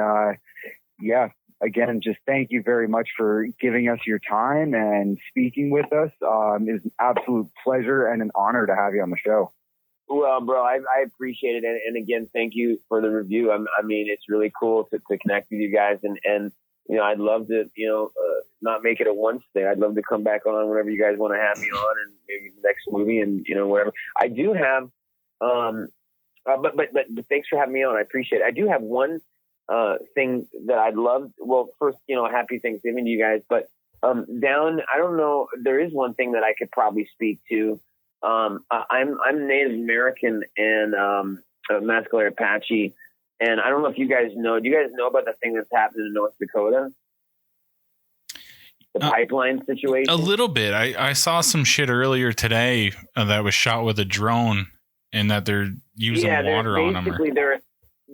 again, just thank you very much for giving us your time and speaking with us. It was an absolute pleasure and an honor to have you on the show. Well, bro, I appreciate it. And again, thank you for the review. I mean, it's really cool to connect with you guys. And I'd love to, not make it a once thing. I'd love to come back on whenever you guys want to have me on and maybe the next movie and, whatever. I do have, but thanks for having me on. I appreciate it. I do have one thing that I'd love. Well, first, happy Thanksgiving to you guys. But I don't know. There is one thing that I could probably speak to. I'm Native American and Mascalera Apache, and I don't know if you guys know. Do you guys know about the thing that's happening in North Dakota? The pipeline situation. A little bit. I saw some shit earlier today that was shot with a drone, and that they're using water on them.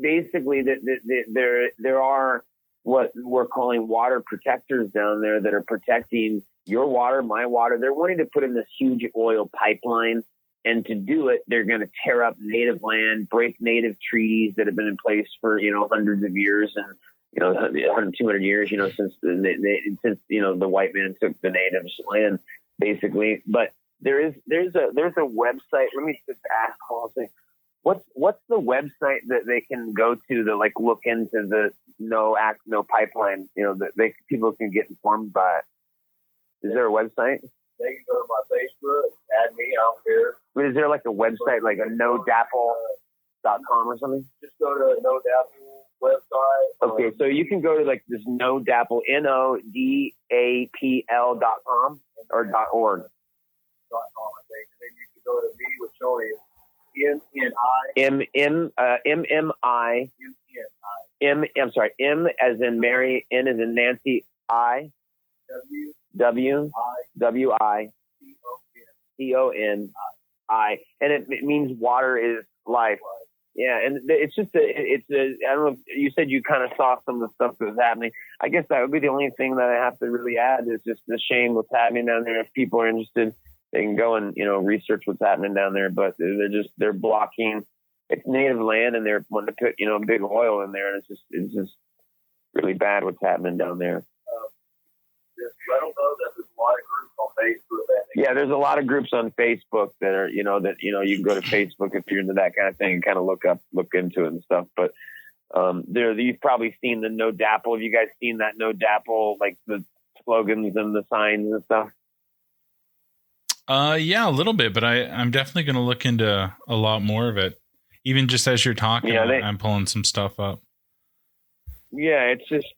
Basically, there are what we're calling water protectors down there that are protecting your water, my water. They're wanting to put in this huge oil pipeline, and to do it, they're going to tear up native land, break native treaties that have been in place for hundreds of years and 100, 200 years, since the white man took the natives' land, basically. But there's a website. Let me just ask Halsey. What's the website that they can go to look into the no pipeline? That people can get informed by it. Is there a website? They can go to my Facebook, add me, I don't care. But is there like a website, like a nodapple.com or something? Just go to No Dapple website. Okay, so you can go to like this No Dapple, NODAPL.com or .org. .com, I think. And then you can go to me with Shoni. M as in Mary, N as in Nancy, I W I CONI, and it means water is life. Yeah, and it's just I don't know. You said you kind of saw some of the stuff that was happening. I guess that would be the only thing that I have to really add is just the shame what's happening down there. If people are interested, they can go and research what's happening down there. But they're blocking. It's native land, and they're wanting to put big oil in there, and it's just really bad what's happening down there. I don't know that there's a lot of groups on Facebook. Yeah, there's a lot of groups on Facebook that are, you can go to Facebook if you're into that kind of thing and kind of look into it and stuff. But you've probably seen the No Dapple. Have you guys seen that No Dapple, like the slogans and the signs and stuff? Yeah, a little bit, but I'm definitely going to look into a lot more of it. Even just as you're talking, I'm pulling some stuff up. Yeah, it's just,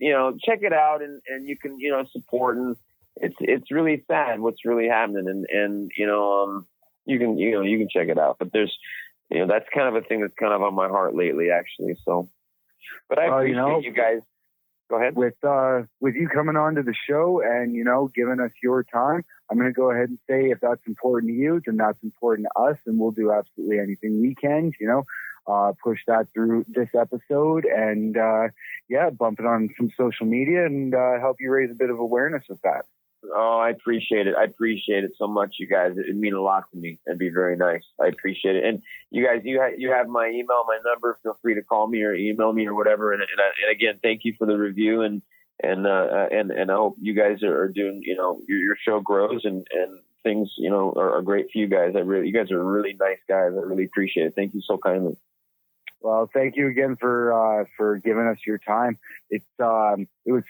check it out and you can, support, and it's really sad what's really happening. And you can check it out, but there's, that's kind of a thing that's kind of on my heart lately, actually. So, but I appreciate you guys. Go ahead. With you coming on to the show and, giving us your time, I'm going to go ahead and say if that's important to you, then that's important to us, and we'll do absolutely anything we can, push that through this episode and, bump it on some social media and help you raise a bit of awareness with that. Oh, I appreciate it. I appreciate it so much, you guys. It'd mean a lot to me. It'd be very nice. I appreciate it. And you guys, you have my email, my number. Feel free to call me or email me or whatever. And again, thank you for the review. And I hope you guys are doing, your show grows and things, are great for you guys. You guys are really nice guys. I really appreciate it. Thank you so kindly. Well, thank you again for giving us your time. It was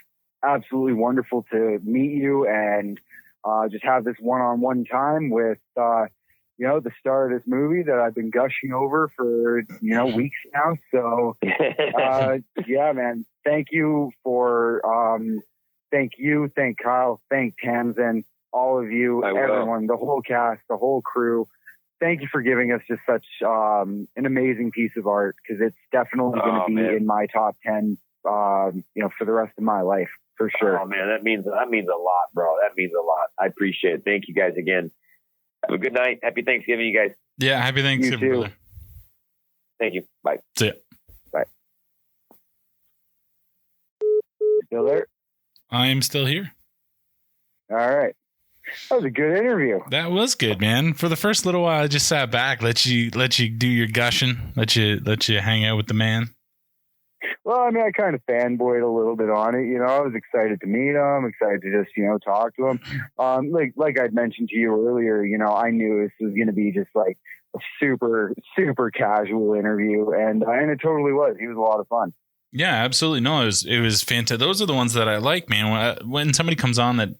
absolutely wonderful to meet you and just have this one-on-one time with the star of this movie that I've been gushing over for weeks now. So man, thank you thank Kyle, thank Tamsin, all of you, everyone, the whole cast, the whole crew. Thank you for giving us just such an amazing piece of art, because it's definitely going to be in my top 10 for the rest of my life. For sure. Oh man, that means a lot, bro. That means a lot. I appreciate it. Thank you guys again. Have a good night. Happy Thanksgiving, you guys. Yeah, happy Thanksgiving, brother. Thank you. Bye. See ya. Bye. Still there? I'm still here. All right. That was a good interview. That was good, man. For the first little while, I just sat back, let you do your gushing, let you hang out with the man. Well, I mean, I kind of fanboyed a little bit on it. I was excited to meet him, excited to just, talk to him. Like I'd mentioned to you earlier, I knew this was going to be just like a super, super casual interview. And it totally was. He was a lot of fun. Yeah, absolutely. No, it was fantastic. Those are the ones that I like, man. When somebody comes on that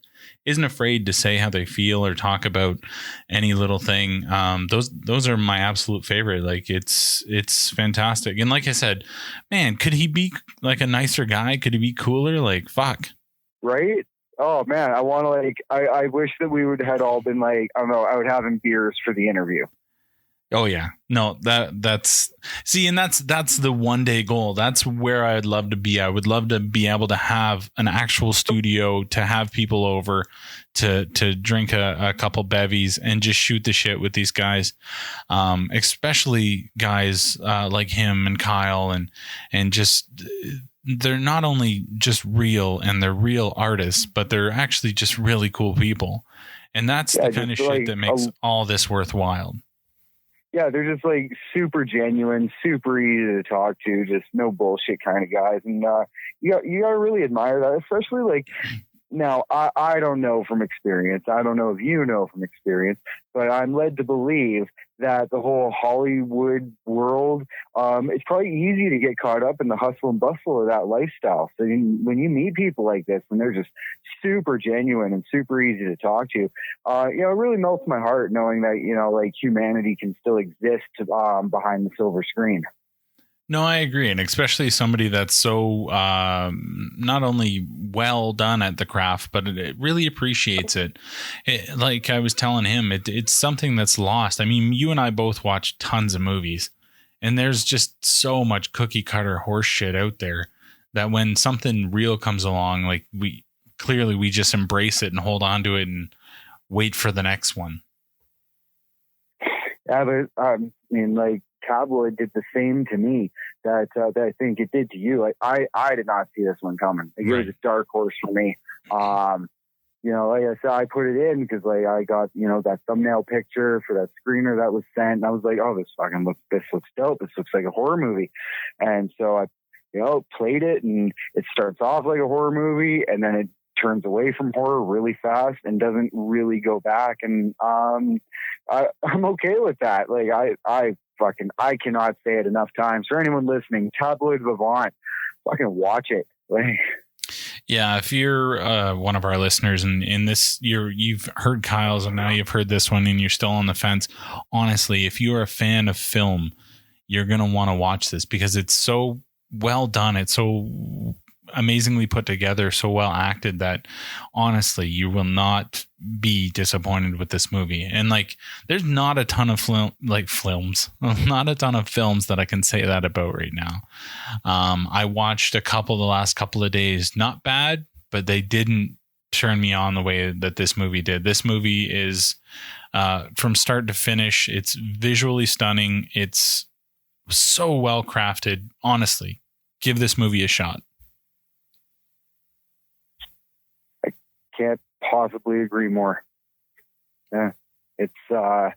isn't afraid to say how they feel or talk about any little thing, those are my absolute favorite. Like it's fantastic. And like I said, man, could he be like a nicer guy? Could he be cooler? Like, fuck. Right? Oh man, I want to I wish that we would had all been like, I don't know, I would have him beers for the interview. Oh yeah. No, that's the one day goal. That's where I'd love to be. I would love to be able to have an actual studio, to have people over to drink a couple bevies and just shoot the shit with these guys. Especially guys like him and Kyle and just, they're not only just real and they're real artists, but they're actually just really cool people. And that's the kind of shit that makes all this worthwhile. Yeah, they're just like super genuine, super easy to talk to, just no bullshit kind of guys. And you gotta really admire that, especially like now, I don't know from experience. I don't know if you know from experience, but I'm led to believe that the whole Hollywood world, it's probably easy to get caught up in the hustle and bustle of that lifestyle. So when you meet people like this, and they're just super genuine and super easy to talk to, it really melts my heart knowing that, like humanity can still exist behind the silver screen. No, I agree. And especially somebody that's so not only well done at the craft, but it really appreciates it. Like I was telling him, it's something that's lost. I mean, you and I both watch tons of movies, and there's just so much cookie cutter horse shit out there that when something real comes along, like we just embrace it and hold on to it and wait for the next one. Yeah, but I mean, like, Tabloid did the same to me that I think it did to you. Like I did not see this one coming. Like, it was a dark horse for me. Like I said, I put it in because like I got that thumbnail picture for that screener that was sent, and I was like, oh, this looks dope. This looks like a horror movie, and so I played it, and it starts off like a horror movie, and then it turns away from horror really fast and doesn't really go back, and I'm okay with that. Like I cannot say it enough times. For anyone listening, Tabloid Vivant, fucking watch it. Like, yeah, if you're one of our listeners and in this, you've heard Kyle's and now you've heard this one and you're still on the fence. Honestly, if you're a fan of film, you're going to want to watch this because it's so well done. It's so amazingly put together, so well acted that honestly, you will not be disappointed with this movie. And like, there's not a ton of films, not a ton of films that I can say that about right now. I watched a couple the last couple of days, not bad, but they didn't turn me on the way that this movie did. This movie is from start to finish. It's visually stunning. It's so well crafted. Honestly, give this movie a shot. I can't possibly agree more. Yeah, it's I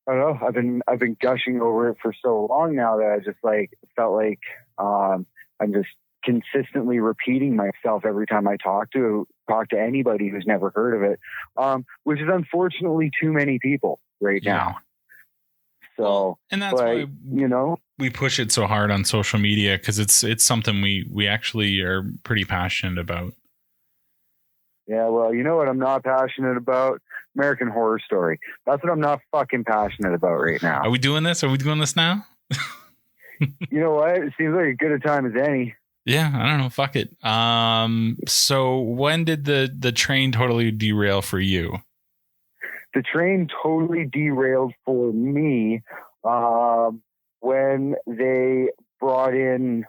don't know. I've been gushing over it for so long now that I just like felt like I'm just consistently repeating myself every time I talk to anybody who's never heard of it, which is unfortunately too many people right now. So, and that's why we push it so hard on social media, because it's something we actually are pretty passionate about. Yeah, well, you know what I'm not passionate about? American Horror Story. That's what I'm not fucking passionate about right now. Are we doing this? Are we doing this now? You know what? It seems like as good a time as any. Yeah, I don't know. Fuck it. So when did the train totally derail for you? The train totally derailed for me when they brought in.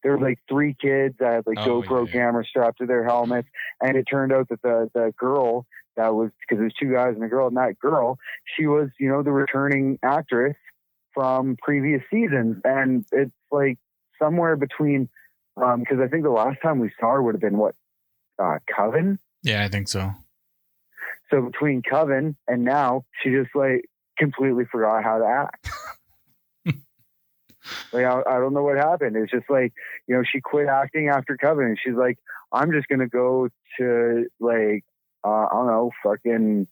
There were like 3 kids that had like GoPro cameras strapped to their helmets, and it turned out that the girl that was, because there's 2 guys and a girl, and that girl, she was the returning actress from previous seasons, and it's like somewhere between, because I think the last time we saw her would have been Coven? Yeah, I think so. So between Coven and now, she just like completely forgot how to act. Like, I don't know what happened. It's just like, she quit acting after Coven, and she's like, I'm just going to go to like, I don't know, fucking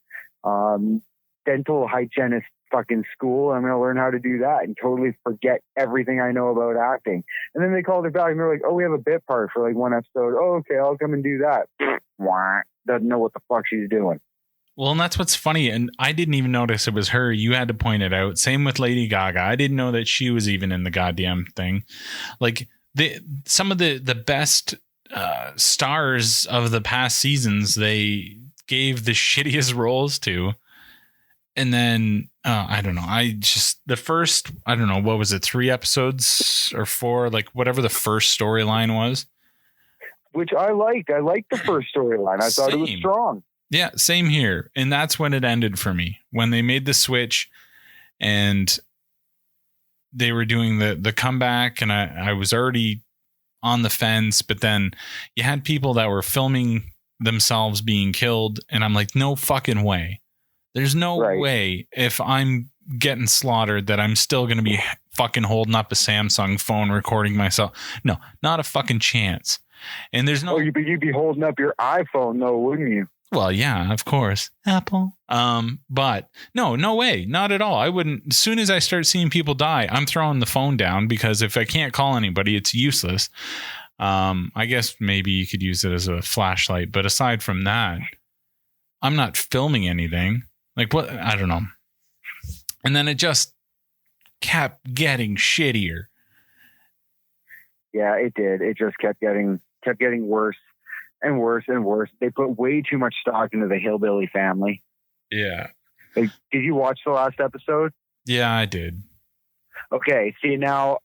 dental hygienist fucking school. I'm going to learn how to do that and totally forget everything I know about acting. And then they called her back and they're like, oh, we have a bit part for like 1 episode. Oh, okay, I'll come and do that. Doesn't know what the fuck she's doing. Well, and that's what's funny. And I didn't even notice it was her. You had to point it out. Same with Lady Gaga. I didn't know that she was even in the goddamn thing. Like some of the best stars of the past seasons, they gave the shittiest roles to. And then, I don't know. The first, I don't know, what was it? 3 episodes or 4, like whatever the first storyline was. Which I liked. I liked the first storyline. I thought it was strong. Yeah, same here. And that's when it ended for me. When they made the switch and they were doing the comeback, and I was already on the fence, but then you had people that were filming themselves being killed, and I'm like, no fucking way. There's no way if I'm getting slaughtered that I'm still going to be fucking holding up a Samsung phone recording myself. No, not a fucking chance. And there's no... Oh, you'd be holding up your iPhone though, wouldn't you? Well, yeah, of course. Apple. But no way. Not at all. I wouldn't. As soon as I start seeing people die, I'm throwing the phone down, because if I can't call anybody, it's useless. I guess maybe you could use it as a flashlight. But aside from that, I'm not filming anything. Like what? I don't know. And then it just kept getting shittier. Yeah, it did. It just kept getting worse and worse and worse. They put way too much stock into the hillbilly family. Yeah. Like, did you watch the last episode? Yeah, I did. Okay. See, now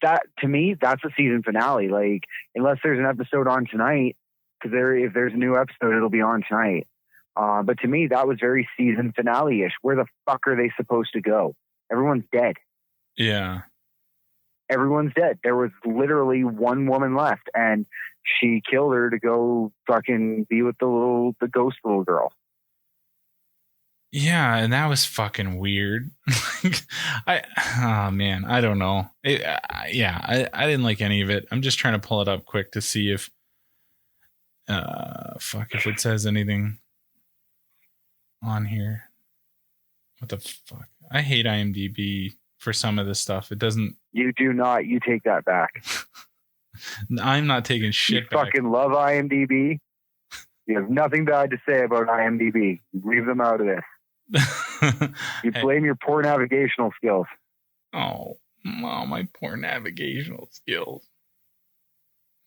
that, to me, that's a season finale. Like, unless there's an episode on tonight, because if there's a new episode, it'll be on tonight. But to me, that was very season finale-ish. Where the fuck are they supposed to go? Everyone's dead. Yeah. Everyone's dead. There was literally one woman left, and she killed her to go fucking be with the ghost little girl. Yeah, and that was fucking weird. Oh man, I don't know. I didn't like any of it. I'm just trying to pull it up quick to see if if it says anything on here. What the fuck? I hate IMDb for some of this stuff. It doesn't. You do not. You take that back. I'm not taking shit you back. Fucking love IMDb. You have nothing bad to say about IMDb. Leave them out of this. You blame your poor navigational skills. Oh, my poor navigational skills.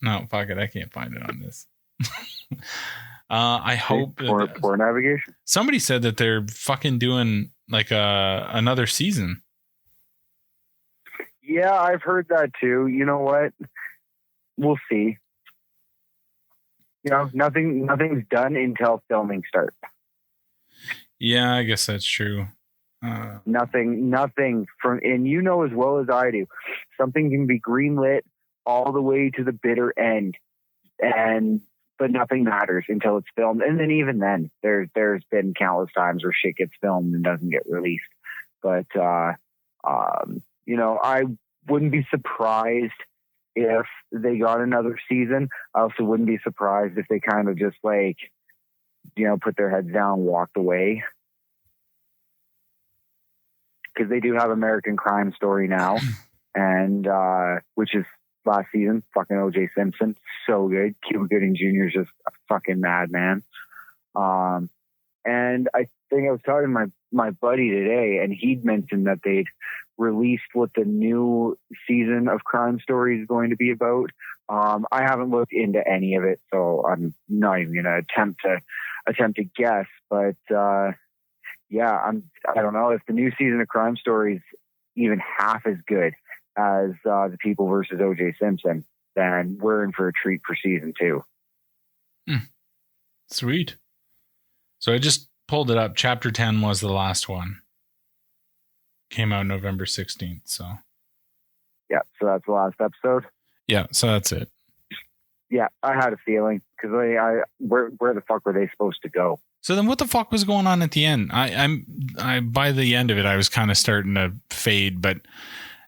No, fuck it. I can't find it on this. I hope for navigation. Somebody said that they're fucking doing like another season. Yeah, I've heard that too. You know what? We'll see. You know, nothing's done until filming starts. Yeah, I guess that's true. Nothing from, and you know as well as I do, something can be greenlit all the way to the bitter end, but nothing matters until it's filmed. And then even then, there's been countless times where shit gets filmed and doesn't get released. But you know, I wouldn't be surprised if they got another season. I also wouldn't be surprised if they kind of just like, you know, put their heads down and walked away. Because they do have American Crime Story now, and which is last season, fucking O.J. Simpson, so good. Cuba Gooding Jr. is just a fucking madman. And I think I was talking to my buddy today, and he'd mentioned that they'd released what the new season of Crime Story is going to be about. I haven't looked into any of it, so I'm not even going to attempt to guess. But yeah, I don't know if the new season of Crime Story is even half as good as the People versus O.J. Simpson, then we're in for a treat for season 2. Sweet. So I just pulled it up. Chapter 10 was the last one. Came out November 16th. So yeah, so that's the last episode. Yeah, so that's it. Yeah, I had a feeling because where the fuck were they supposed to go? So then what the fuck was going on at the end? I by the end of it, I was kind of starting to fade, but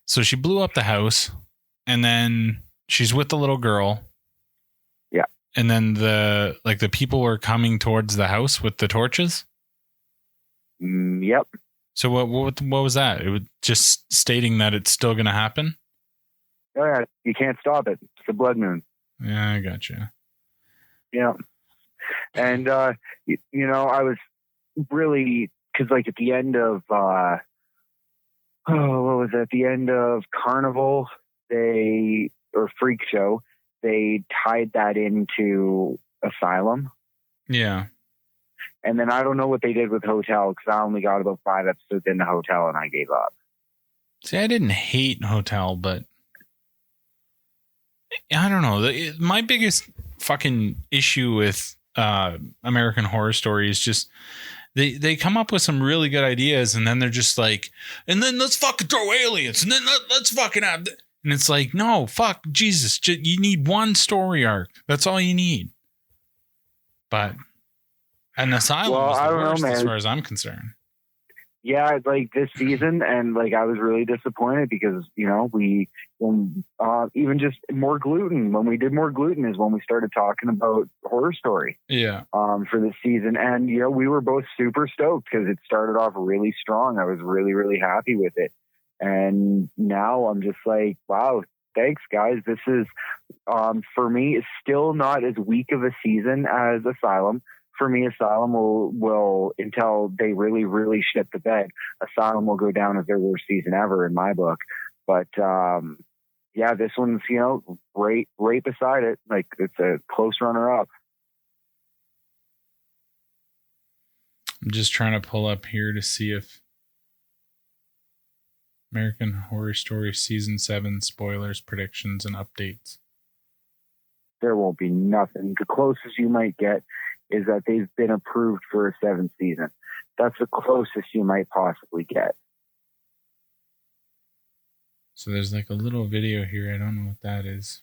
so she blew up the house and then she's with the little girl. Yeah. And then the people were coming towards the house with the torches. Yep. So what was that? It was just stating that it's still going to happen. Oh yeah, you can't stop it. It's the blood moon. Yeah, I got you. Yeah. And, you know, I was really, because like at the end of, what was it? At the end of Carnival, or Freak Show, they tied that into Asylum. Yeah. And then I don't know what they did with Hotel, because I only got about 5 episodes in the Hotel and I gave up. See, I didn't hate Hotel, but I don't know. My biggest fucking issue with American Horror Story is just they come up with some really good ideas and then they're just like, and then let's fucking throw aliens and then let's fucking have and it's like, no, fuck, Jesus, you need one story arc. That's all you need. But an Asylum was the worst as far as I'm concerned. Yeah, like this season, and like I was really disappointed because, you know, even just more gluten. When we did more gluten is when we started talking about Horror Story. Yeah. For this season, and you know, we were both super stoked because it started off really strong. I was really, really happy with it, and now I'm just like, wow, thanks guys. This is, for me, it's still not as weak of a season as Asylum. For me, Asylum will until they really, really shit the bed, Asylum will go down as their worst season ever in my book. But yeah, this one's, you know, right beside it. Like, it's a close runner-up. I'm just trying to pull up here to see if American Horror Story Season 7 spoilers, predictions, and updates. There won't be nothing. The closest you might get is that they've been approved for a 7th season. That's the closest you might possibly get. So there's like a little video here. I don't know what that is.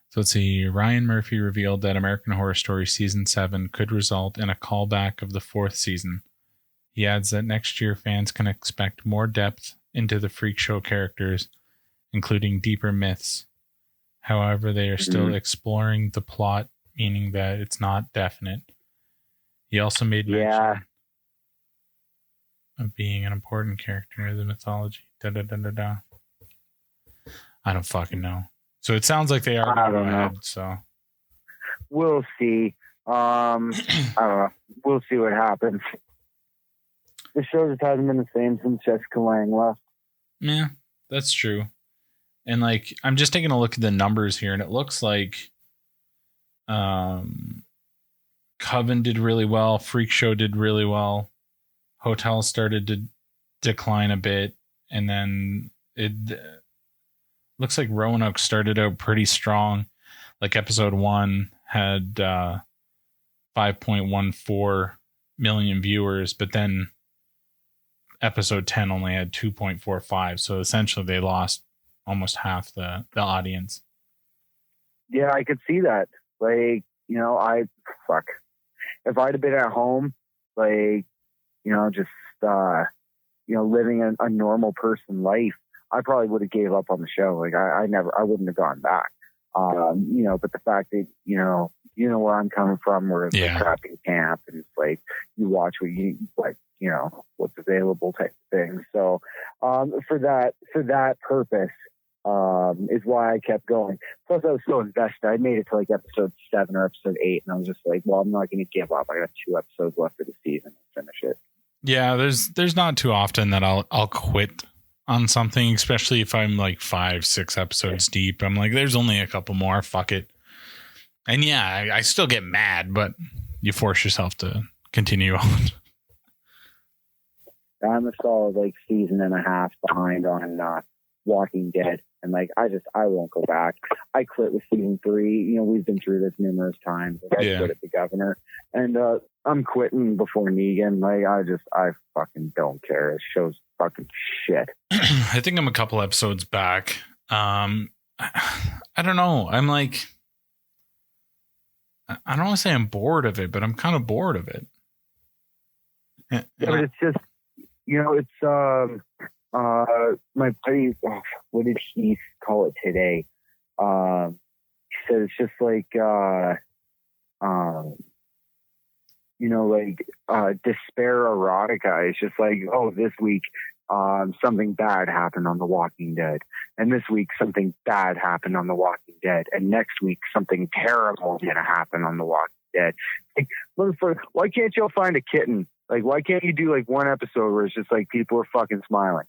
So let's see. Ryan Murphy revealed that American Horror Story Season 7 could result in a callback of the 4th season. He adds that next year fans can expect more depth into the Freak Show characters, including deeper myths. However, they are still exploring the plot, meaning that it's not definite. He also made mention of being an important character in the mythology. I don't fucking know. So it sounds like they are going to go ahead. So we'll see. I don't know. We'll see what happens. The show just hasn't been the same since Jessica Lange left. Yeah, that's true. And like, I'm just taking a look at the numbers here, and it looks like Coven did really well. Freak Show did really well. Hotel started to decline a bit. And then it looks like Roanoke started out pretty strong. Like episode 1 had 5.14 million viewers, but then episode 10 only had 2.45. So essentially they lost almost half the audience. Yeah, I could see that. Like, you know, if I'd have been at home, like, you know, just, you know, living a normal person life, I probably would have gave up on the show. Like I wouldn't have gone back. You know, but the fact that, you know where I'm coming from, where it's like trapping camp, and it's like, you watch what you like, you know, what's available type of thing. So, for that purpose, is why I kept going. Plus I was so invested. I made it to like episode 7 or episode 8, and I was just like, well, I'm not going to give up. I got 2 episodes left of the season to finish it. Yeah, there's not too often that I'll quit on something, especially if I'm like 5-6 episodes deep. I'm like, there's only a couple more, fuck it. And yeah, I still get mad, but you force yourself to continue on. I'm a solid like season and a half behind on Walking Dead, and like I won't go back. I quit with season 3. You know, we've been through this numerous times. Like, I quit at the Governor, and I'm quitting before Negan. Like I fucking don't care. This show's fucking shit. I think I'm a couple episodes back. I don't know. I'm like, I don't want to say I'm bored of it, but I'm kind of bored of it. Yeah, but it's just, you know, it's my buddy, what did he call it today? He said it's just like you know, like despair erotica. It's just like, oh, this week something bad happened on The Walking Dead, and this week something bad happened on The Walking Dead, and next week something terrible is gonna happen on The Walking Dead. Like, why can't y'all find a kitten? Like, why can't you do like one episode where it's just like people are fucking smiling?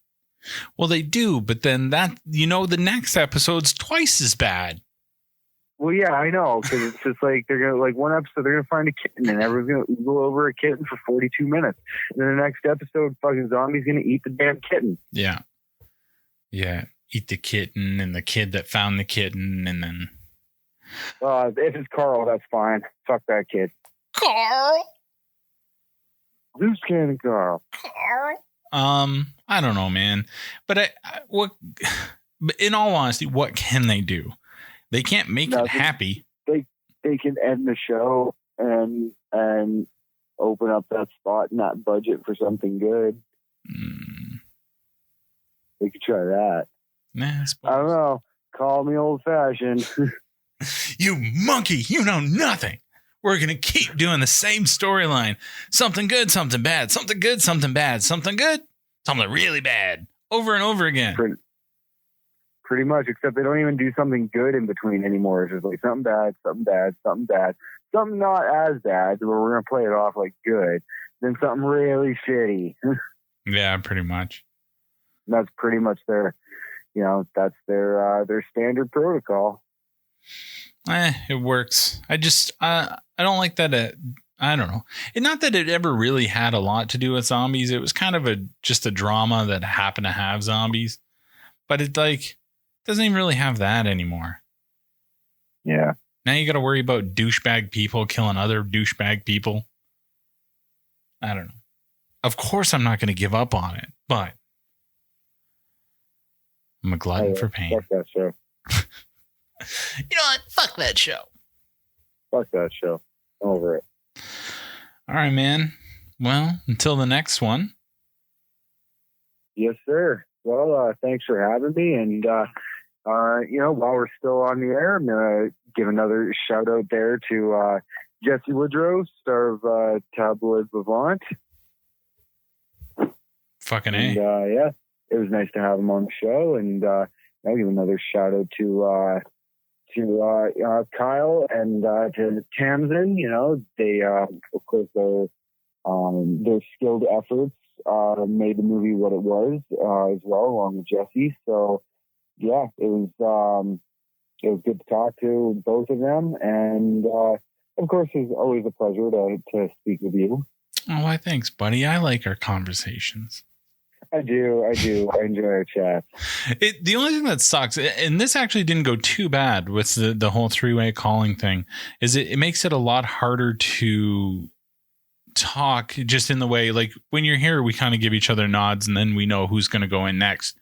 Well, they do, but then that, you know, the next episode's twice as bad. Well, yeah, I know, because it's just like they're gonna, like, one episode they're gonna find a kitten and everyone's gonna go over a kitten for 42 minutes, and then the next episode, fucking zombie's gonna eat the damn kitten. Yeah, eat the kitten and the kid that found the kitten, and then if it's Carl, that's fine. Fuck that kid. Carl. Who's cannon Carl? I don't know, man. But but in all honesty, what can they do? They can't make it happy. They can end the show and open up that spot and that budget for something good. They could try that. Nah, I don't know. Call me old fashioned. You monkey, you know nothing. We're going to keep doing the same storyline. Something good, something bad. Something good, something bad. Something good, something really bad. Over and over again. Pretty much, except they don't even do something good in between anymore. It's just like something bad, something bad, something bad. Something not as bad, where we're going to play it off like good. Then something really shitty. Yeah, pretty much. That's pretty much their standard protocol. It works. I don't like that. I don't know. Not that it ever really had a lot to do with zombies. It was kind of just a drama that happened to have zombies, but it doesn't even really have that anymore. Yeah. Now you got to worry about douchebag people killing other douchebag people. I don't know. Of course, I'm not going to give up on it, but I'm a glutton for pain. Fuck that show. You know what? Fuck that show. Fuck that show. Over it. All right, man. Well, until the next one. Yes, sir. Well, thanks for having me. And, while we're still on the air, I'm going to give another shout out there to Jesse Woodrow, star of Tabloid Levant. Fucking A. And, it was nice to have him on the show. And I'll give another shout out to Kyle and to Tamsin. You know, they of course their skilled efforts made the movie what it was as well, along with Jesse. So yeah, it was good to talk to both of them. And of course, it's always a pleasure to speak with you. Oh, why, thanks, buddy. I like our conversations. I do. I enjoy our chat. The only thing that sucks, and this actually didn't go too bad with the whole three-way calling thing, is it makes it a lot harder to talk just in the way, like when you're here, we kind of give each other nods and then we know who's going to go in next.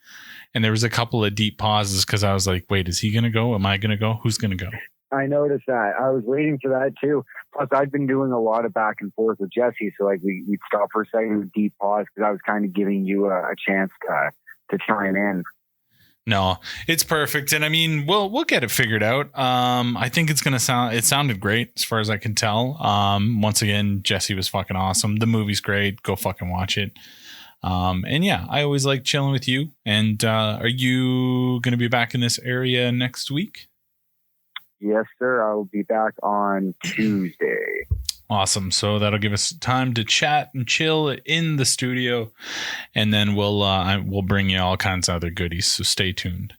And there was a couple of deep pauses because I was like, wait, is he going to go? Am I going to go? Who's going to go? I noticed that. I was waiting for that too. Plus, I've been doing a lot of back and forth with Jesse. So, like, we'd stop for a second with a deep pause because I was kind of giving you a chance to chime in. No, it's perfect. And I mean, we'll get it figured out. I think it sounded great as far as I can tell. Once again, Jesse was fucking awesome. The movie's great. Go fucking watch it. And yeah, I always like chilling with you. And are you going to be back in this area next week? Yes, sir. I will be back on Tuesday. Awesome. So that'll give us time to chat and chill in the studio, and then we'll bring you all kinds of other goodies. So stay tuned.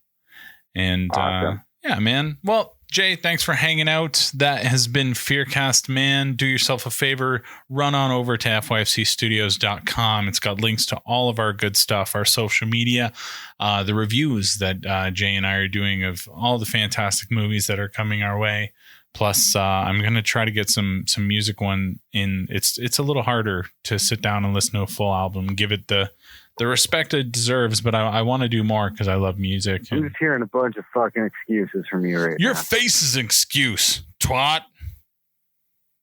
And awesome. Yeah, man. Well, Jay, thanks for hanging out. That has been FEARCast, man. Do yourself a favor. Run on over to FYFCstudios.com. It's got links to all of our good stuff, our social media, the reviews that Jay and I are doing of all the fantastic movies that are coming our way. Plus, I'm going to try to get some music one in. It's a little harder to sit down and listen to a full album and give it the respect it deserves, but I want to do more because I love music. I'm just hearing a bunch of fucking excuses from you right now. Your face is an excuse, twat.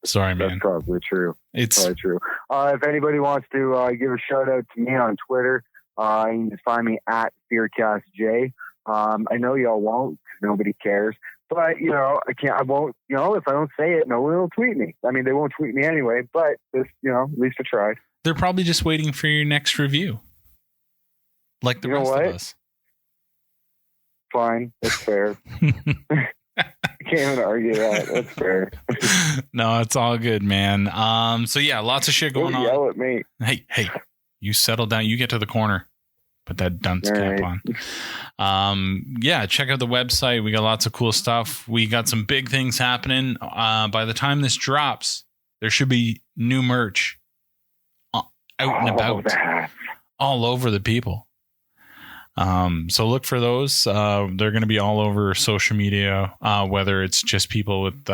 Sorry, man. That's probably true. It's probably true. If anybody wants to give a shout out to me on Twitter, you can just find me at FearcastJ. I know y'all won't because nobody cares. But, I won't, if I don't say it, no one will tweet me. I mean, they won't tweet me anyway, but just, at least I tried. They're probably just waiting for your next review. Like the rest of us. Fine. That's fair. I can't even argue that. That's fair. No, it's all good, man. So yeah, lots of shit going on. Yell at me. Hey, you settle down. You get to the corner. Put that dunce cap on. Yeah, check out the website. We got lots of cool stuff. We got some big things happening. By the time this drops, there should be new merch out and about all over the people. So look for those. They're going to be all over social media, whether it's just people with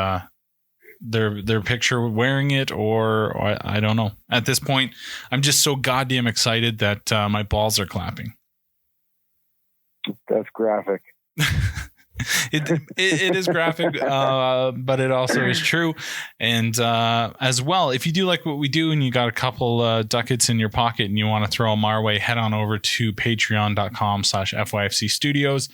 their picture wearing it or I don't know. At this point, I'm just so goddamn excited that my balls are clapping. That's graphic. It is graphic, but it also is true. And as well, if you do like what we do and you got a couple ducats in your pocket and you want to throw them our way, head on over to patreon.com/FYFC Studios.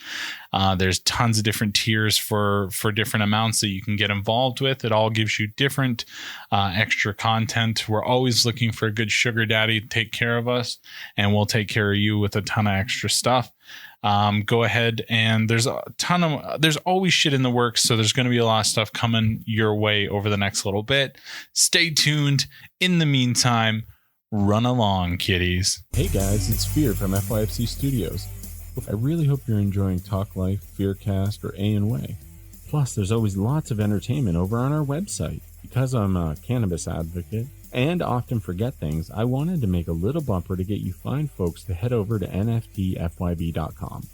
There's tons of different tiers for different amounts that you can get involved with. It all gives you different extra content. We're always looking for a good sugar daddy to take care of us, and we'll take care of you with a ton of extra stuff. Go ahead, and there's always shit in the works, so there's going to be a lot of stuff coming your way over the next little bit. Stay tuned. In the meantime, run along, kiddies. Hey guys, it's Fear from FYFC Studios. I really hope you're enjoying Talk Life, FEARCast, or A&Way. Plus, there's always lots of entertainment over on our website. Because I'm a cannabis advocate and often forget things, I wanted to make a little bumper to get you fine folks to head over to nftfyb.com.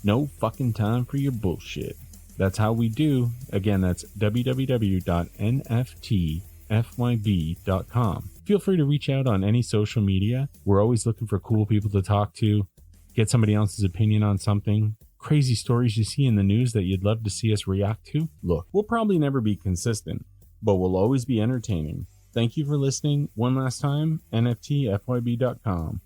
No fucking time for your bullshit. That's how we do. Again, that's www.nftfyb.com. Feel free to reach out on any social media. We're always looking for cool people to talk to, get somebody else's opinion on something, crazy stories you see in the news that you'd love to see us react to. Look, we'll probably never be consistent, but we'll always be entertaining. Thank you for listening one last time. nftfyb.com.